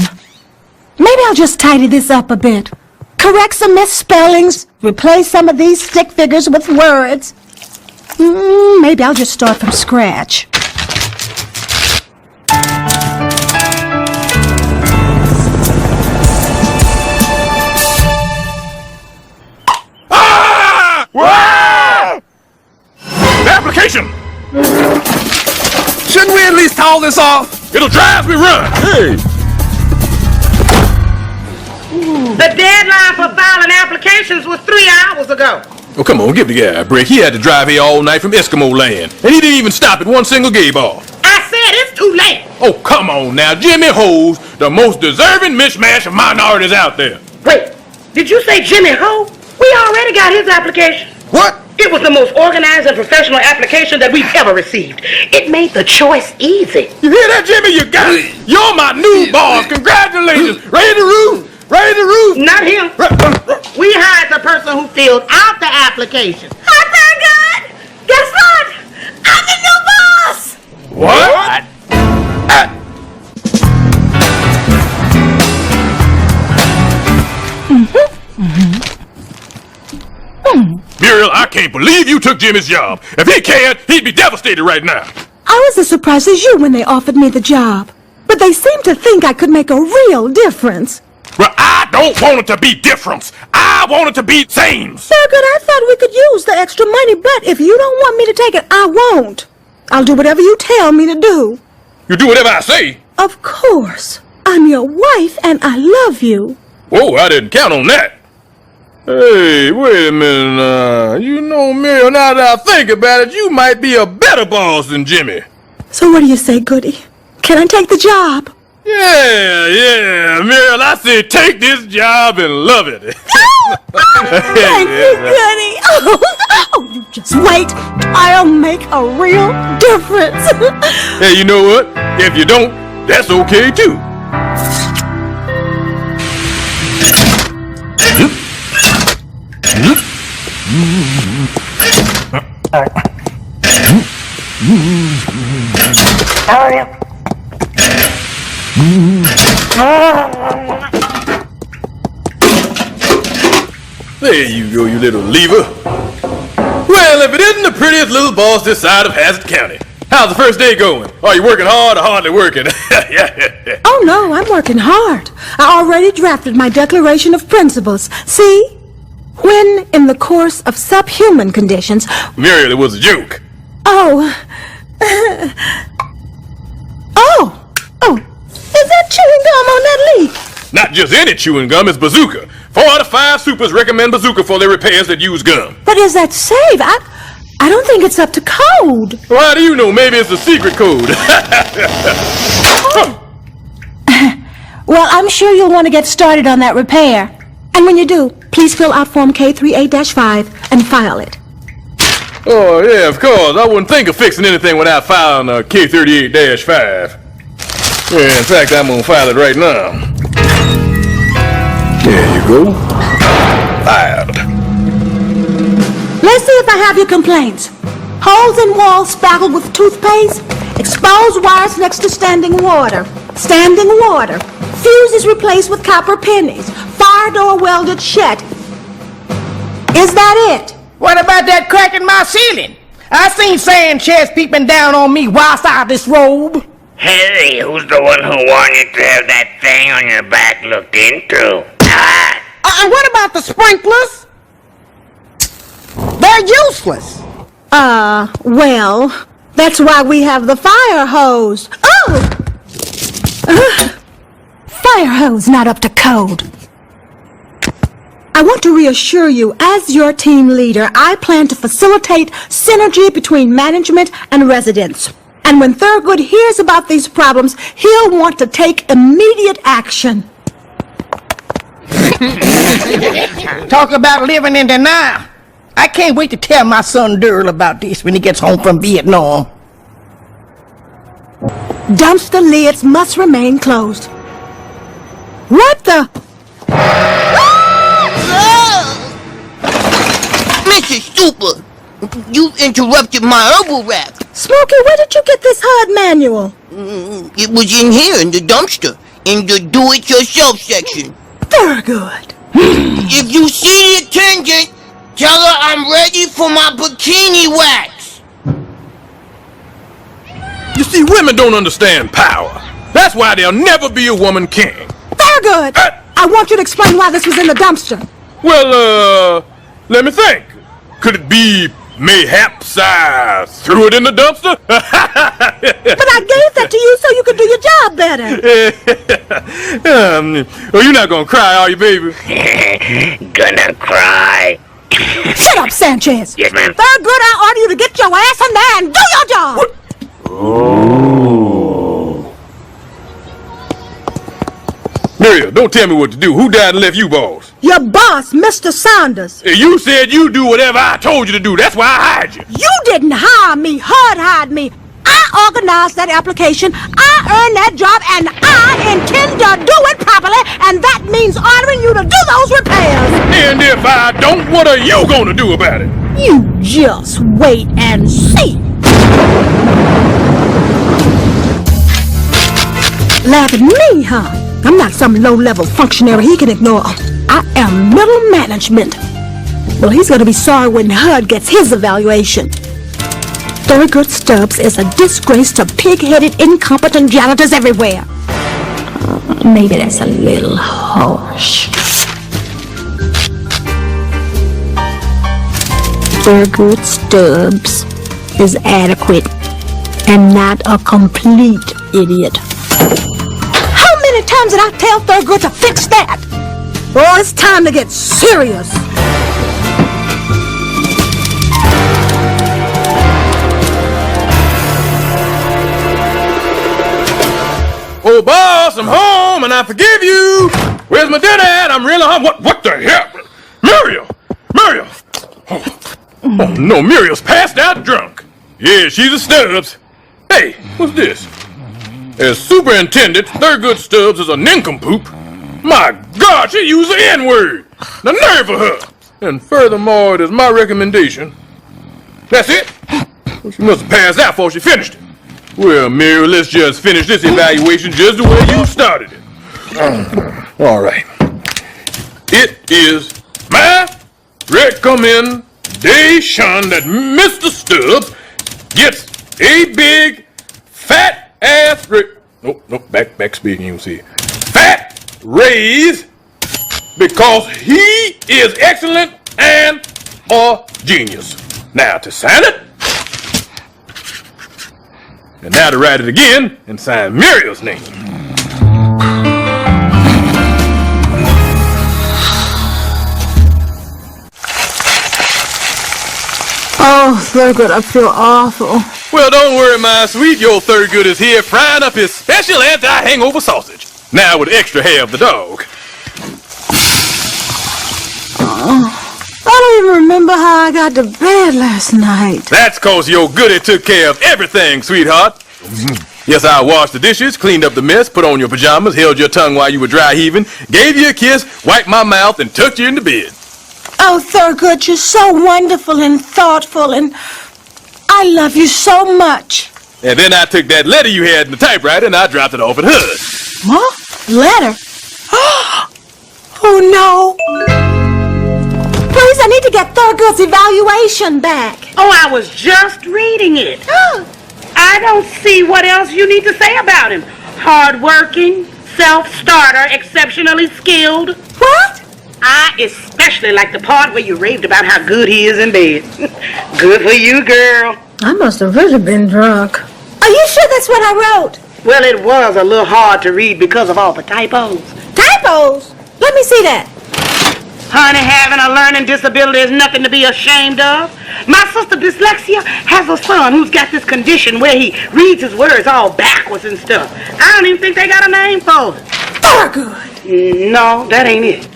Maybe I'll just tidy this up a bit. Correct some misspellings. Replace some of these stick figures with words. Maybe I'll just start from scratch. Application! Shouldn't we at least call this off? It'll drive me run. Hey, The deadline for filing applications was 3 hours ago. Oh, come on, give the guy a break. He had to drive here all night from Eskimo land. And he didn't even stop at one single gay bar. I said it's too late. Oh, come on now. Jimmy Ho's the most deserving mishmash of minorities out there. Wait, did you say Jimmy Ho? We already got his application. What? It was the most organized and professional application that we've ever received. It made the choice easy. You hear that, Jimmy? You got it. You're my new boss. Congratulations. Raise the roof. Raise the roof. Not him. We hired the person who filled out the application. Hi, Thurgood. Guess what? I'm the new boss. What? Muriel, I can't believe you took Jimmy's job. If he cared, he'd be devastated right now. I was as surprised as you when they offered me the job. But they seemed to think I could make a real difference. Well, I don't want it to be difference. I want it to be same. Thurgood, I thought we could use the extra money, but if you don't want me to take it, I won't. I'll do whatever you tell me to do. You do whatever I say. Of course. I'm your wife and I love you. Whoa, I didn't count on that. Hey, wait a minute now. You know, Muriel, now that I think about it, you might be a better boss than Jimmy. So what do you say, Goody? Can I take the job? Yeah, Muriel, I say take this job and love it. Thank you, Goody. Oh, you just wait. I'll make a real difference. Hey, you know what? If you don't, that's okay too. There you go, you little lever. Well, if it isn't the prettiest little boss this side of Hazard County. How's the first day going? Are you working hard or hardly working? Oh, no, I'm working hard. I already drafted my Declaration of Principles. See? When, in the course of subhuman conditions... Muriel, it was a joke. Oh. Is Not just any chewing gum, it's Bazooka. 4 out of 5 supers recommend Bazooka for their repairs that use gum. But is that safe? I don't think it's up to code. Well, how do you know? Maybe it's a secret code. Well, I'm sure you'll want to get started on that repair. And when you do, please fill out Form K38-5 and file it. Oh, yeah, of course. I wouldn't think of fixing anything without filing a K38-5. Yeah, in fact, I'm gonna file it right now. There you go. Filed. Let's see if I have your complaints. Holes in walls spackled with toothpaste, exposed wires next to standing water, fuses replaced with copper pennies, fire door welded shut. Is that it? What about that crack in my ceiling? I seen sand chairs peeping down on me whilst I this robe. Hey, who's the one who wanted to have that thing on your back looked into? And what about the sprinklers? They're useless. Well, that's why we have the fire hose. Oh! Fire hose not up to code. I want to reassure you, as your team leader, I plan to facilitate synergy between management and residents. And when Thurgood hears about these problems, he'll want to take immediate action. Talk about living in denial. I can't wait to tell my son Durrell about this when he gets home from Vietnam. Dumpster lids must remain closed. What the? Mrs. Super, you've interrupted my herbal wrap. Smokey, where did you get this HUD manual? It was in here, in the dumpster, in the do-it-yourself section. Thurgood. If you see the attendant, tell her I'm ready for my bikini wax. You see, women don't understand power. That's why there'll never be a woman king. Thurgood! I want you to explain why this was in the dumpster. Well, let me think. Could it be mayhaps I threw it in the dumpster? But I gave that to you so you could do your job better. Well, you're not gonna cry, are you, baby? Gonna cry. Shut up, Sanchez. Yes, ma'am. Thurgood, I order you to get your ass in there and do your job. What? Oh. Muriel, don't tell me what to do. Who died and left you, boss? Your boss, Mr. Saunders. You said you do whatever I told you to do. That's why I hired you. You didn't hire me. HUD hired me. I organized that application. I earned that job, and I intend to do it properly, and that means ordering you to do those repairs. And if I don't, what are you gonna do about it? You just wait and see. Laugh at me, huh? I'm not some low-level functionary he can ignore. I am middle management. Well, he's gonna be sorry when HUD gets his evaluation. Thurgood Stubbs is a disgrace to pig-headed, incompetent janitors everywhere. Maybe that's a little harsh. Thurgood Stubbs is adequate and not a complete idiot. How many times did I tell Thurgood to fix that? Oh, it's time to get serious. Oh, boss, I'm home and I forgive you. Where's my dinner at? I'm really hungry. What the hell? Muriel! Muriel! Oh, no, Muriel's passed out drunk. Yeah, she's a Stubbs. Hey, what's this? As superintendent, Thurgood Stubbs is a nincompoop. My God, she used the N-word. The nerve of her. And furthermore, it is my recommendation. That's it? Well, she must have passed out before she finished it. Well, Muriel, let's just finish this evaluation just the way you started it. All right. It is my recommendation that Mr. Stubbs gets a big, fat-ass back speaking, you'll see. Fat raise because he is excellent and a genius. Now, to sign it, and now to write it again and sign Muriel's name. Oh, Thurgood, I feel awful. Well, don't worry, my sweet. Your Thurgood is here frying up his special anti-hangover sausage. Now with extra hair of the dog. I don't even remember how I got to bed last night. That's 'cause your goody took care of everything, sweetheart. Yes, I washed the dishes, cleaned up the mess, put on your pajamas, held your tongue while you were dry heaving, gave you a kiss, wiped my mouth, and tucked you into bed. Oh, Thurgood, you're so wonderful and thoughtful, and I love you so much. And then I took that letter you had in the typewriter and I dropped it off at Hood. What? Letter? Oh, no. Please, I need to get Thurgood's evaluation back. Oh, I was just reading it. I don't see what else you need to say about him. Hard-working, self-starter, exceptionally skilled. What? I especially like the part where you raved about how good he is in bed. Good for you, girl. I must have really been drunk. Are you sure that's what I wrote? Well, it was a little hard to read because of all the typos. Typos? Let me see that. Honey, having a learning disability is nothing to be ashamed of. My sister Dyslexia has a son who's got this condition where he reads his words all backwards and stuff. I don't even think they got a name for it. Thurgood. No, that ain't it.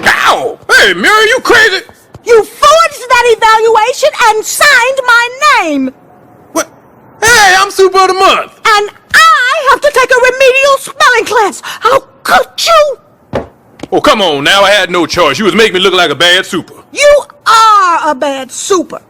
Ow! Hey, Mary, you crazy? You forged that evaluation and signed my name. What? Hey, I'm Super of the Month. And I have to take a remedial spelling class. How could you? Oh, come on now. I had no choice. You was making me look like a bad super. You are a bad super.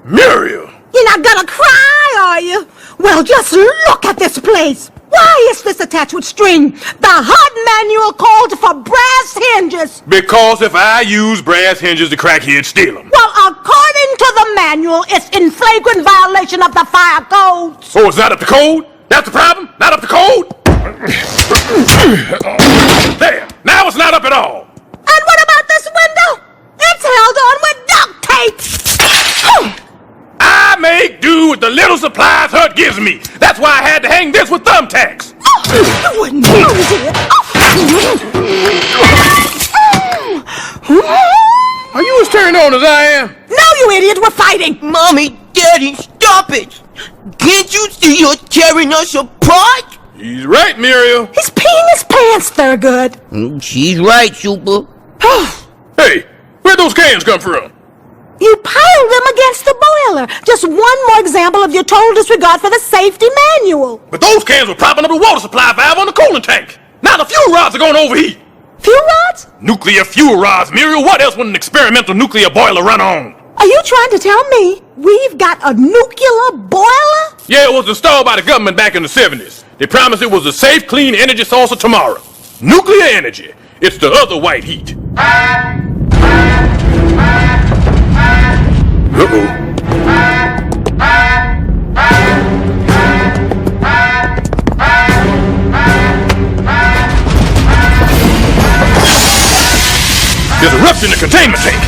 Muriel! You're not gonna cry, are you? Well, just look at this place. Why is this attached with string? The HUD manual called for brass hinges. Because if I use brass hinges, the crackheads steal them. Well, according to the manual, it's in flagrant violation of the fire codes. Oh, it's not up to code? That's the problem? Not up to code? There. Now it's not up at all. And what about this window? It's held on with duct tape. I make do with the little supplies HUD gives me. That's why I had to hang this with thumbtacks. You wouldn't use it. Are you as turned on as I am? No, you idiot, we're fighting. Mommy, Daddy, stop it! Can't you see you're tearing us apart? He's right, Muriel. He's peeing his pants, Thurgood. She's right, Super. Hey, where'd those cans come from? You piled them against the boiler. Just one more example of your total disregard for the safety manual. But those cans were propping up the water supply valve on the cooling tank. Now the fuel rods are going to overheat. Fuel rods? Nuclear fuel rods, Muriel. What else would an experimental nuclear boiler run on? Are you trying to tell me we've got a nuclear boiler? Yeah, it was installed by the government back in the 70s. They promised it was a safe, clean energy source of tomorrow. Nuclear energy. It's the other white heat. Uh-oh. There's a rupture in the containment tank.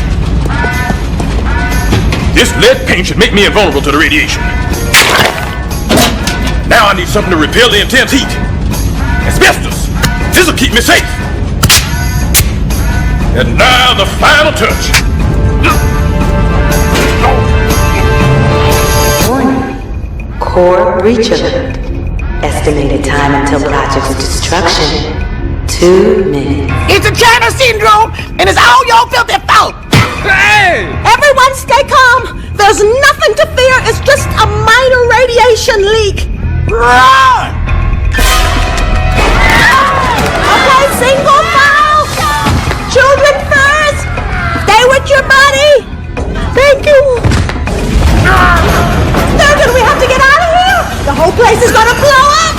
This lead paint should make me invulnerable to the radiation. Now I need something to repel the intense heat. Asbestos. This'll keep me safe. And now the final touch. Warning. Core breach alert. Estimated time until project's destruction, 2 minutes. It's a China syndrome, and it's all your filthy fault. Hey! Everyone stay calm. There's nothing to fear. It's just a minor radiation leak. Run! Okay, single file. Children first. Stay with your buddy. Thank you. Thurgood, we have to get out of here. The whole place is gonna blow up.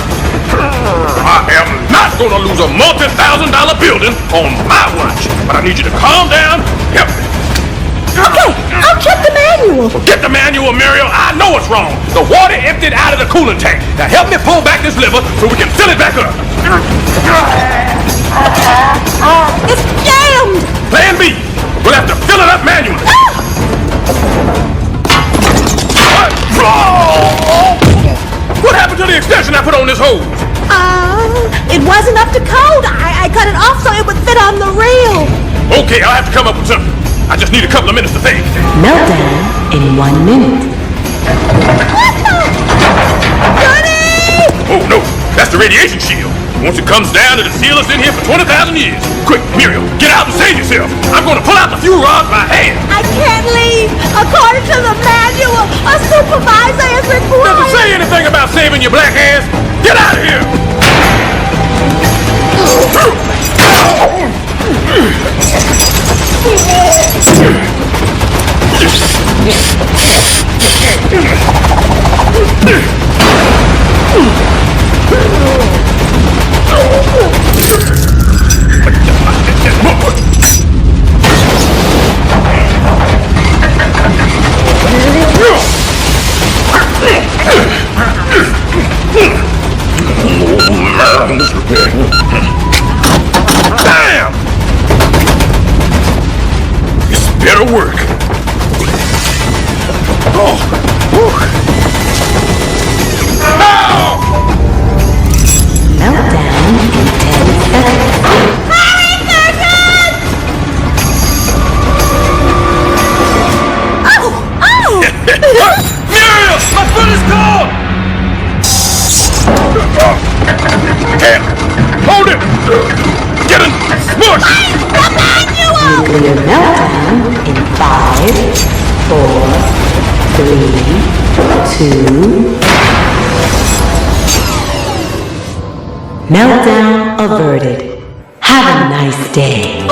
I am not gonna lose a multi-$1,000 building on my watch. But I need you to calm down. Help me. Okay, I'll check the manual. Forget the manual, Muriel. I know what's wrong. The water emptied out of the cooling tank. Now help me pull back this lever so we can fill it back up. It's jammed. Plan B. We'll have to fill it up manually. What happened to the extension I put on this hose? It wasn't up to code. I cut it off so it would fit on the reel. Okay, I'll have to come up with something. I just need a couple of minutes to think. Meltdown in 1 minute. Oh no, that's the radiation shield. Once it comes down, it'll seal us in here for 20,000 years. Quick, Muriel, get out and save yourself. I'm gonna pull out the fuel rods by hand. I can't leave. According to the manual, a supervisor is required. Doesn't say anything about saving your black ass. Get out of here! Damn! This better work. Oh! Meltdown in 10 seconds. Muriel! My foot is cold! Hold it! Get him! Smush! Nuclear meltdown in 5, 4, 3, 2. Meltdown averted. Have a nice day.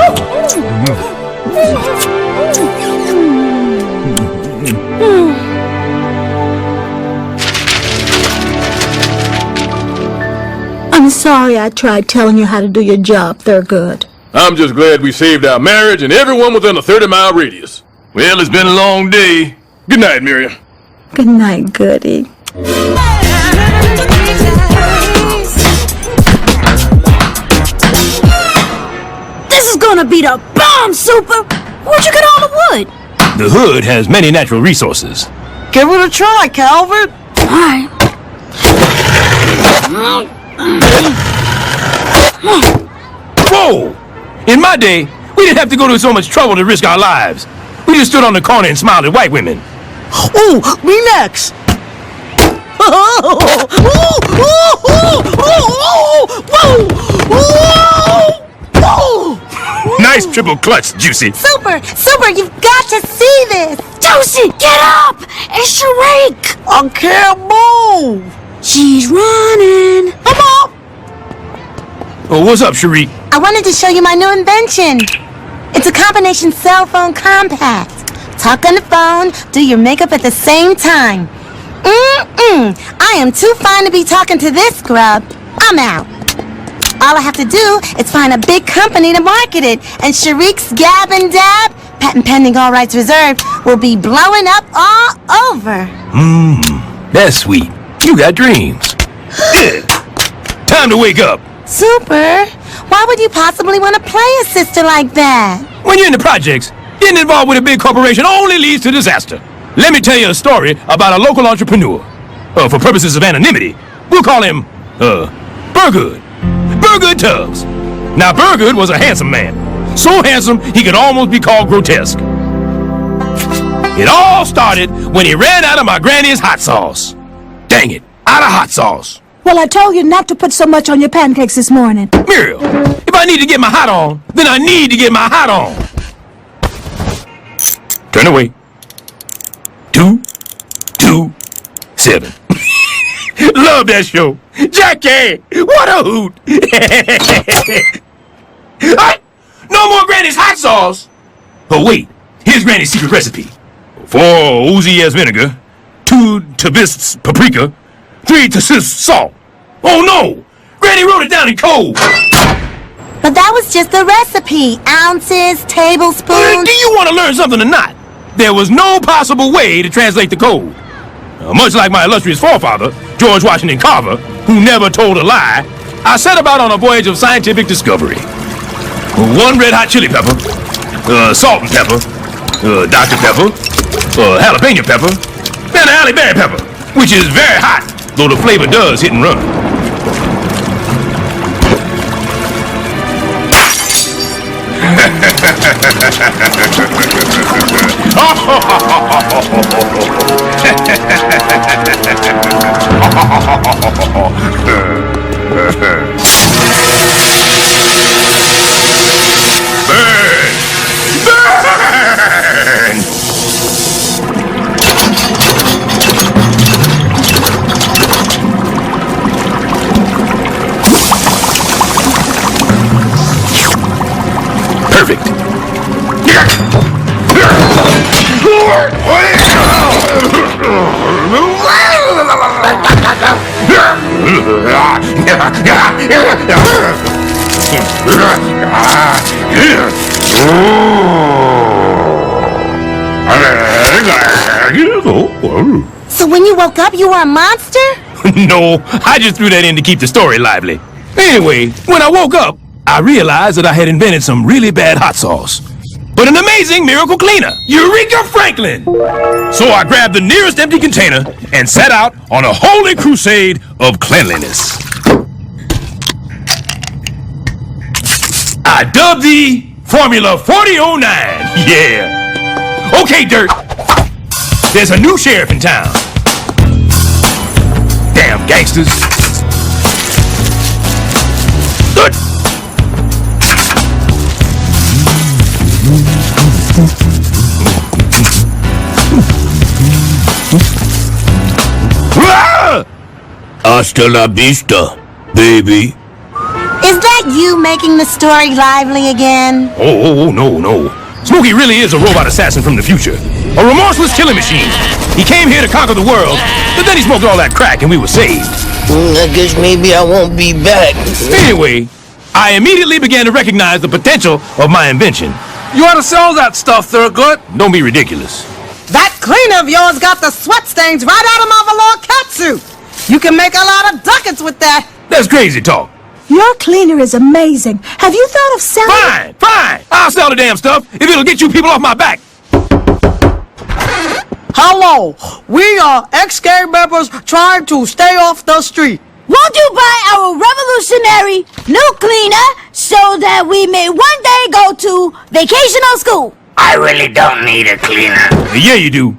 I'm sorry I tried telling you how to do your job, Thurgood. I'm just glad we saved our marriage and everyone within a 30-mile radius. Well, it's been a long day. Good night, Miriam. Good night, Goody. This is gonna be the bomb, Super! Where'd you get all the wood? The hood has many natural resources. Give it a try, Calvin. Alright. Whoa! In my day, we didn't have to go to so much trouble to risk our lives. We just stood on the corner and smiled at white women. Ooh, me next. Nice triple clutch, Juicy. Super, you've got to see this. Josie, get up! It's Sharik! I can't move. She's running. Come on. Oh, what's up, Sharik? I wanted to show you my new invention. It's a combination cell phone compact. Talk on the phone, do your makeup at the same time. I am too fine to be talking to this scrub. I'm out. All I have to do is find a big company to market it, and Sharik's Gab and Dab, patent pending, all rights reserved, will be blowing up all over. That's sweet. You got dreams. Time to wake up. Super. Why would you possibly want to play a sister like that? When you're in the projects, getting involved with a big corporation only leads to disaster. Let me tell you a story about a local entrepreneur. For purposes of anonymity, we'll call him, Burgood. Burgood Tubbs. Now, Burgood was a handsome man. So handsome, he could almost be called grotesque. It all started when he ran out of my granny's hot sauce. Dang it, out of hot sauce. Well, I told you not to put so much on your pancakes this morning. Muriel, if I need to get my hot on, then I need to get my hot on. Turn away. 2, 2, 7. Love that show. Jackie, what a hoot. No more Granny's hot sauce. Oh, wait. Here's Granny's secret recipe. 4 OZS vinegar, 2 Tabisks paprika, 3 Tassis salt. Oh, no. Granny wrote it down in code. But that was just the recipe. Ounces, tablespoons. Do you want to learn something or not? There was no possible way to translate the code. Much like my illustrious forefather, George Washington Carver, who never told a lie, I set about on a voyage of scientific discovery. 1 red hot chili pepper, salt and pepper, Dr. Pepper, jalapeno pepper, and a Halle Berry pepper, which is very hot, though the flavor does hit and run. Perfect. So when you woke up, you were a monster? No, I just threw that in to keep the story lively. Anyway, when I woke up, I realized that I had invented some really bad hot sauce. But an amazing miracle cleaner. Eureka Franklin! So I grabbed the nearest empty container and set out on a holy crusade of cleanliness. I dubbed the Formula 4009. Yeah. Okay, Dirt. There's a new sheriff in town. Damn gangsters. Good. Hasta la vista, baby. Is that you making the story lively again? Oh, no. Smokey really is a robot assassin from the future. A remorseless killing machine. He came here to conquer the world, but then he smoked all that crack and we were saved. I guess maybe I won't be back. Anyway, I immediately began to recognize the potential of my invention. You ought to sell that stuff, Thurgood. Don't be ridiculous. That cleaner of yours got the sweat stains right out of my velour catsuit. You can make a lot of ducats with that. That's crazy talk. Your cleaner is amazing. Have you thought of selling? Fine. I'll sell the damn stuff if it'll get you people off my back. Hello, we are ex-gang members trying to stay off the street. Won't you buy our revolutionary new cleaner so that we may one day go to vacational school? I really don't need a cleaner. Yeah, you do.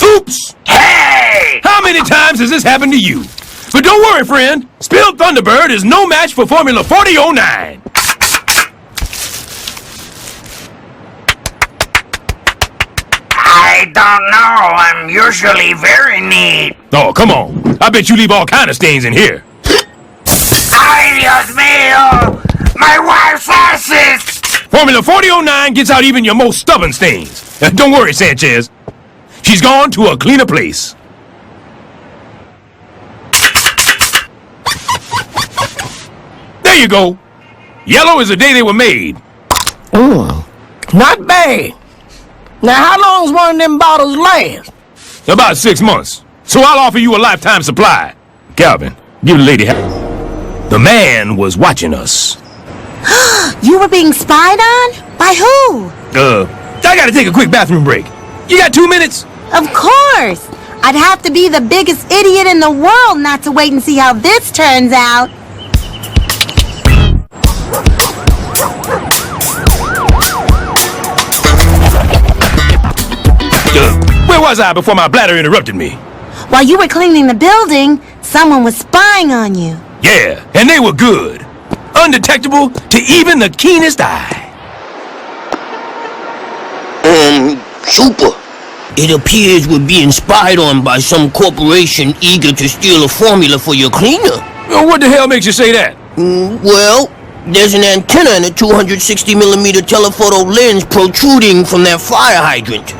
Oops! Hey! How many times has this happened to you? But don't worry, friend. Spilled Thunderbird is no match for Formula 4009. I don't know. I'm usually very neat. Oh, come on. I bet you leave all kind of stains in here. Ay, Dios mío! My wife's asses! Formula 4009 gets out even your most stubborn stains. Don't worry, Sanchez. She's gone to a cleaner place. There you go. Yellow is the day they were made. Not bad. Now, how long's one of them bottles last? About 6 months. So I'll offer you a lifetime supply. Calvin, give the lady help. The man was watching us. You were being spied on? By who? I gotta take a quick bathroom break. You got 2 minutes? Of course. I'd have to be the biggest idiot in the world not to wait and see how this turns out. Where was I before my bladder interrupted me? While you were cleaning the building, someone was spying on you. Yeah, and they were good. Undetectable to even the keenest eye. Super. It appears we're being spied on by some corporation eager to steal a formula for your cleaner. What the hell makes you say that? Well, there's an antenna and a 260mm telephoto lens protruding from that fire hydrant.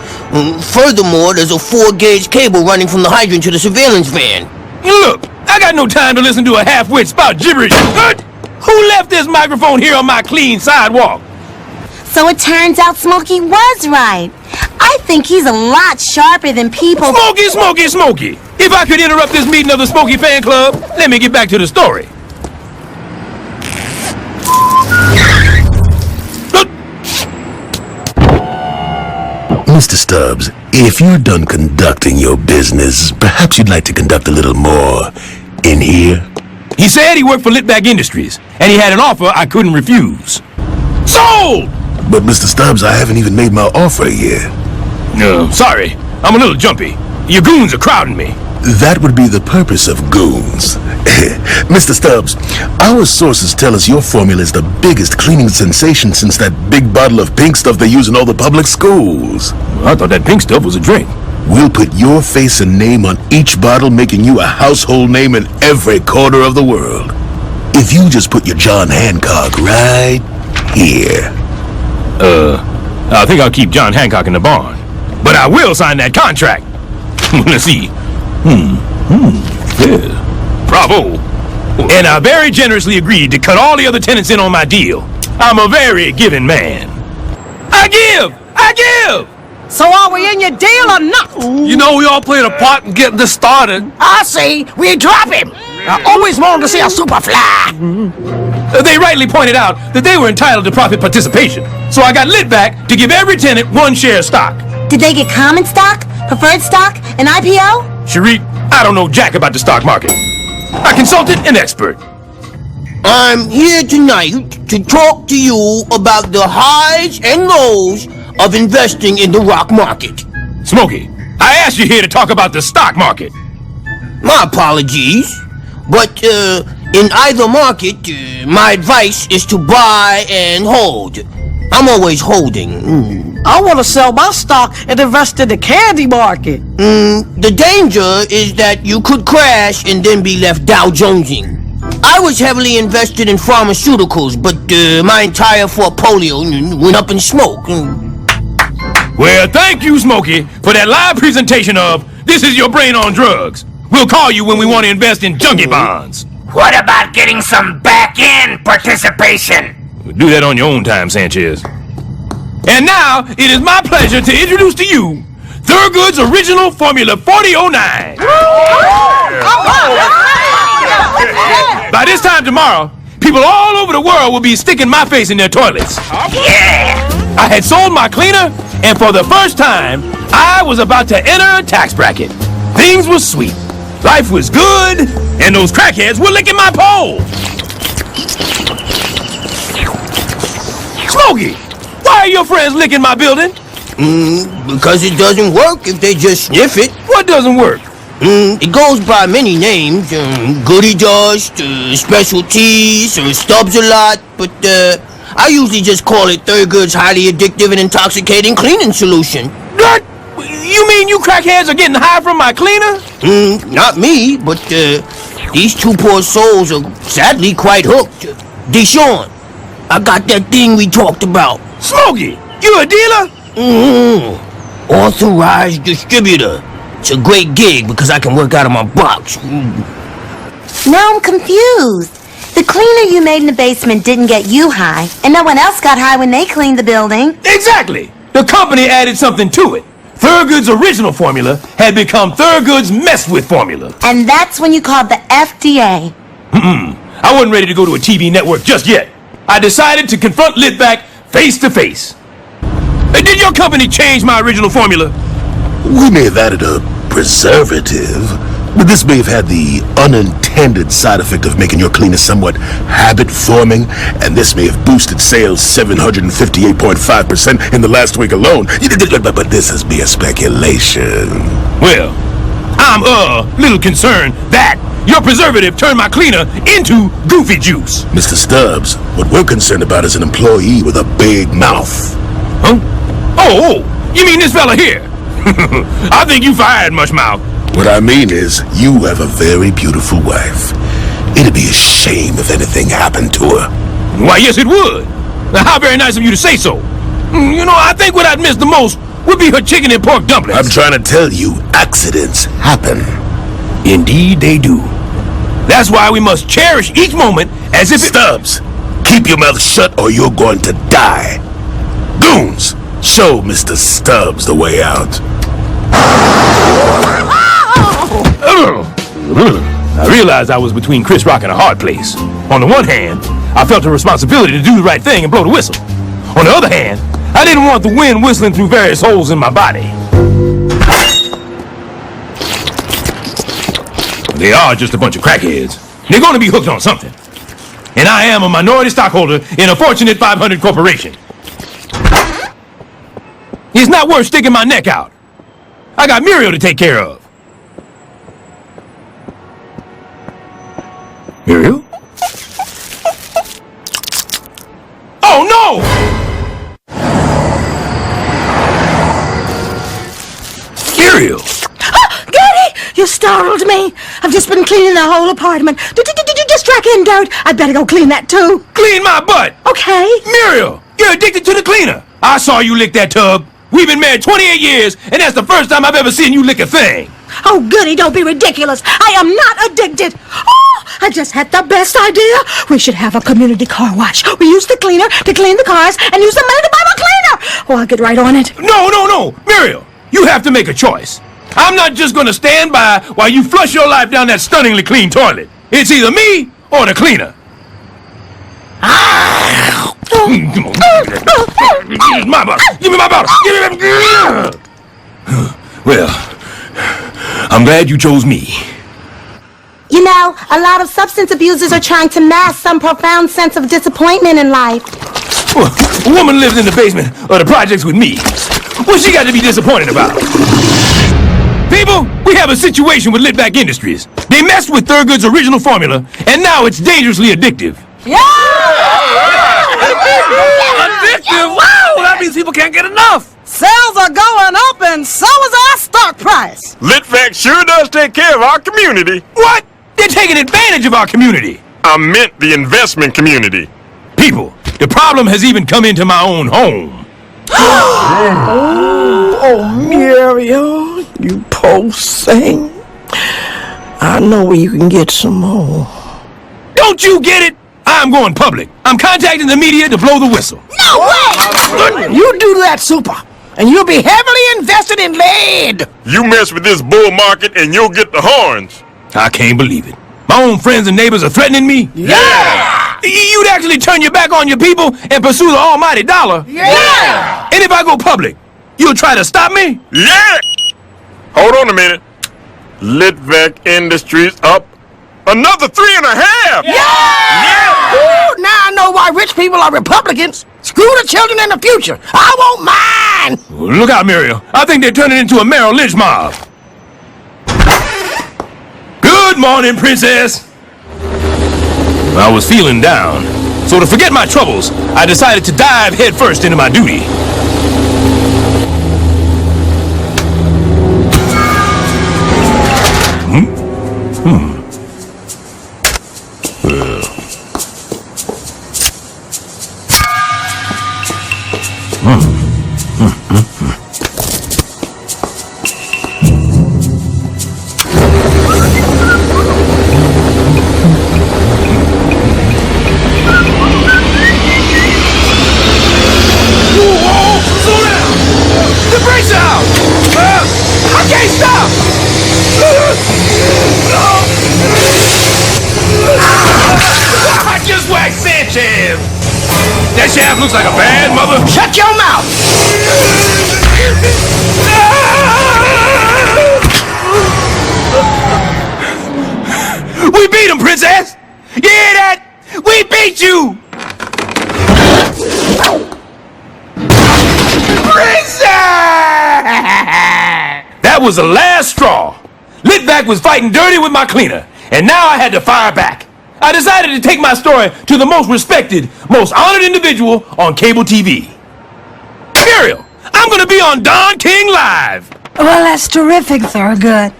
Furthermore, there's a 4-gauge cable running from the hydrant to the surveillance van. Look, I got no time to listen to a half-wit spout gibberish. Who left this microphone here on my clean sidewalk? So it turns out Smokey was right. I think he's a lot sharper than people... Smokey! If I could interrupt this meeting of the Smokey fan club, let me get back to the story. Mr. Stubbs, if you're done conducting your business, perhaps you'd like to conduct a little more in here? He said he worked for Litback Industries, and he had an offer I couldn't refuse. Sold! But Mr. Stubbs, I haven't even made my offer yet. No, sorry. I'm a little jumpy. Your goons are crowding me. That would be the purpose of goons. Mr. Stubbs, our sources tell us your formula is the biggest cleaning sensation since that big bottle of pink stuff they use in all the public schools. Well, I thought that pink stuff was a drink. We'll put your face and name on each bottle, making you a household name in every corner of the world. If you just put your John Hancock right here. I think I'll keep John Hancock in the barn. But I will sign that contract. Let's see. Yeah. Bravo. And I very generously agreed to cut all the other tenants in on my deal. I'm a very giving man. I give! So are we in your deal or not? You know, we all played a part in getting this started. I see. We drop him. I always wanted to see a superfly. They rightly pointed out that they were entitled to profit participation. So I got lit back to give every tenant one share of stock. Did they get common stock, preferred stock, an IPO? Sharik, I don't know jack about the stock market. I consulted an expert. I'm here tonight to talk to you about the highs and lows of investing in the rock market. Smokey, I asked you here to talk about the stock market. My apologies, but in either market, my advice is to buy and hold. I'm always holding. I want to sell my stock and invest in the candy market. The danger is that you could crash and then be left Dow Jonesing. I was heavily invested in pharmaceuticals, but my entire portfolio went up in smoke. Well, thank you, Smokey, for that live presentation of This Is Your Brain on Drugs. We'll call you when we want to invest in junkie bonds. What about getting some back-end participation? Do that on your own time, Sanchez. And now, it is my pleasure to introduce to you Thurgood's original Formula 4009. By this time tomorrow, people all over the world will be sticking my face in their toilets. Yeah! I had sold my cleaner, and for the first time, I was about to enter a tax bracket. Things were sweet. Life was good, and those crackheads were licking my pole. Smokey, why are your friends licking my building? Because it doesn't work if they just sniff it. What doesn't work? It goes by many names. Goody Dust, Specialties, or Stubbs a lot, but I usually just call it Thurgood's highly addictive and intoxicating cleaning solution. What? You mean you crackheads are getting high from my cleaner? Not me, but these two poor souls are sadly quite hooked. Deshaun, I got that thing we talked about. Smokey, you a dealer? Authorized distributor. It's a great gig because I can work out of my box. Now I'm confused. The cleaner you made in the basement didn't get you high, and no one else got high when they cleaned the building. Exactly. The company added something to it. Thurgood's original formula had become Thurgood's messed with formula. And that's when you called the FDA. I wasn't ready to go to a TV network just yet. I decided to confront Litback face to face. Did your company change my original formula? We may have added a preservative, but this may have had the unintended side effect of making your cleaner somewhat habit-forming, and this may have boosted sales 758.5% in the last week alone. But this is mere speculation. Well, I'm a little concerned that your preservative turned my cleaner into goofy juice. Mr. Stubbs, what we're concerned about is an employee with a big mouth. Huh? Oh, you mean this fella here? I think you fired, Mushmouth. What I mean is, you have a very beautiful wife. It'd be a shame if anything happened to her. Why, yes, it would. Now, how very nice of you to say so. You know, I think what I'd miss the most would be her chicken and pork dumplings. I'm trying to tell you, accidents happen. Indeed, they do. That's why we must cherish each moment as if Stubbs, keep your mouth shut or you're going to die. Goons, show Mr. Stubbs the way out. I realized I was between Chris Rock and a hard place. On the one hand, I felt a responsibility to do the right thing and blow the whistle. On the other hand, I didn't want the wind whistling through various holes in my body. They are just a bunch of crackheads. They're going to be hooked on something. And I am a minority stockholder in a Fortunate 500 corporation. It's not worth sticking my neck out. I got Muriel to take care of. Muriel? Oh, no! Muriel! Gertie, you startled me. I've just been cleaning the whole apartment. Did you just track in dirt? I'd better go clean that too. Clean my butt! Okay. Muriel, you're addicted to the cleaner. I saw you lick that tub. We've been married 28 years, and that's the first time I've ever seen you lick a thing. Oh, goody, don't be ridiculous. I am not addicted. Oh, I just had the best idea. We should have a community car wash. We use the cleaner to clean the cars and use the money to buy the cleaner. Oh, I'll get right on it. No. Muriel, you have to make a choice. I'm not just going to stand by while you flush your life down that stunningly clean toilet. It's either me or the cleaner. My bottle. Give me my bottle. Give me my... Well, I'm glad you chose me. You know, a lot of substance abusers are trying to mask some profound sense of disappointment in life. Well, a woman lives in the basement of the projects with me. What's she got to be disappointed about? People, we have a situation with Litvac Industries. They messed with Thurgood's original formula, and now it's dangerously addictive. Yeah! Addictive? Wow! That means people can't get enough. Sales are going up and so is our stock price. Litvac sure does take care of our community. What? They're taking advantage of our community. I meant the investment community. People, the problem has even come into my own home. Oh, Muriel, you poor thing. I know where you can get some more. Don't you get it? I'm going public. I'm contacting the media to blow the whistle. No way! You do that, Super, and you'll be heavily invested in lead. You mess with this bull market and you'll get the horns. I can't believe it. My own friends and neighbors are threatening me? Yeah! You'd actually turn your back on your people and pursue the almighty dollar? Yeah! And if I go public, you'll try to stop me? Yeah! Hold on a minute. Litvac Industries up another 3.5. Yeah! Ooh, now I know why rich people are Republicans. Screw the children in the future. I won't mind. Look out, Muriel. I think they're turning into a Merrill Lynch mob. Good morning, Princess. I was feeling down, so to forget my troubles, I decided to dive headfirst into my duty. That shaft looks like a bad mother. Shut your mouth! We beat him, Princess! You hear that? We beat you! Princess! That was the last straw. Litvac was fighting dirty with my cleaner, and now I had to fire back. I decided to take my story to the most respected, most honored individual on cable TV. Muriel, I'm gonna be on Don King Live. Well, that's terrific, Thurgood.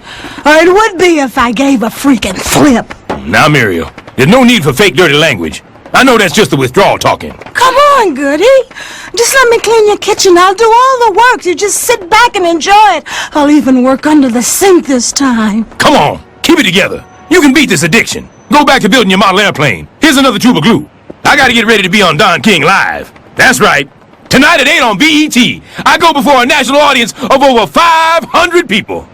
Or it would be if I gave a freaking flip. Now, Muriel, there's no need for fake dirty language. I know that's just the withdrawal talking. Come on, Goody. Just let me clean your kitchen. I'll do all the work. You just sit back and enjoy it. I'll even work under the sink this time. Come on, keep it together. You can beat this addiction. Go back to building your model airplane. Here's another tube of glue. I gotta get ready to be on Don King Live. That's right. Tonight at 8 on BET, I go before a national audience of over 500 people.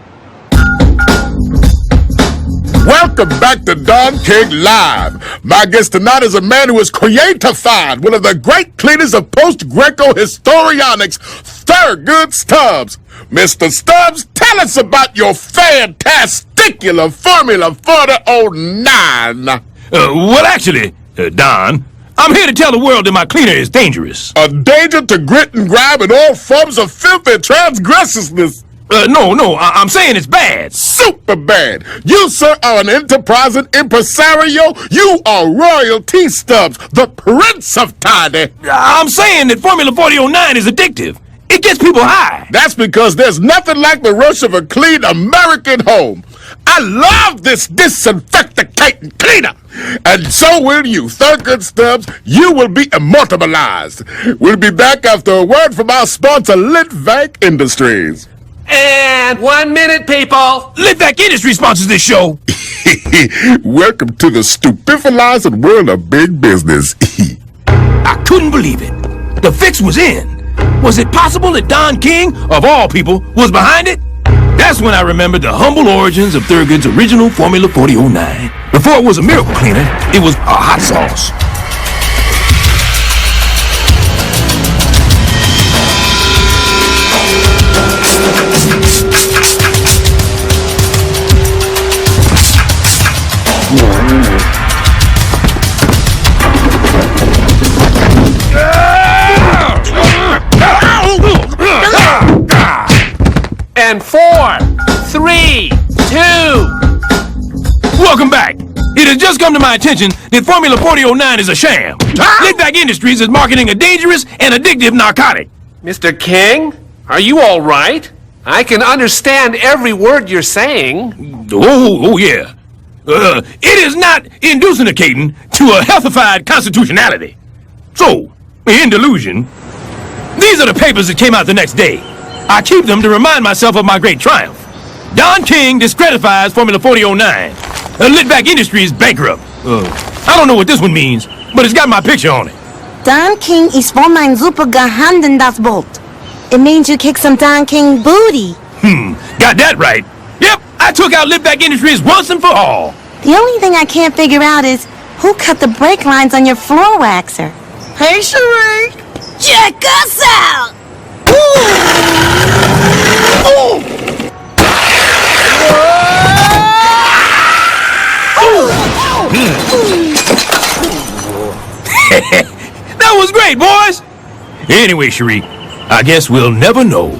Welcome back to Don King Live. My guest tonight is a man who has creatified one of the great cleaners of post-Greco historionics, Thurgood Stubbs. Mr. Stubbs, tell us about your fantasticular Formula 4009. Well, actually, Don, I'm here to tell the world that my cleaner is dangerous. A danger to grit and grime and all forms of filthy transgressiousness. No, I'm saying it's bad. Super bad. You, sir, are an enterprising impresario. You are Royal T-Stubbs, the Prince of Tidy. I'm saying that Formula 4009 is addictive. It gets people high. That's because there's nothing like the rush of a clean American home. I love this disinfecting cleaner. And so will you, Thurgood Stubbs. You will be immortalized. We'll be back after a word from our sponsor, Litvac Industries. And 1 minute, people. Litvac Industries sponsors this show. Welcome to the stupefying world of big business. I couldn't believe it. The fix was in. Was it possible that Don King, of all people, was behind it? That's when I remembered the humble origins of Thurgood's original Formula 4009. Before it was a miracle cleaner, it was a hot sauce. And 4, 3, 2. Welcome back. It has just come to my attention that Formula 4009 is a sham. Litvac Industries is marketing a dangerous and addictive narcotic. Mr. King, are you all right? I can understand every word you're saying. Oh yeah. It is not inducinating to a healthified constitutionality. So, in delusion, these are the papers that came out the next day. I keep them to remind myself of my great triumph. Don King discredifies Formula 4009. Litvac Industries bankrupt. I don't know what this one means, but it's got my picture on it. Don King ist von mein super gehandelt das Boot. It means you kick some Don King booty. Got that right. Yep, I took out Litvac Industries once and for all. The only thing I can't figure out is who cut the brake lines on your floor waxer. Hey, Cherie. Check us out! That was great, boys! Anyway, Cherie, I guess we'll never know.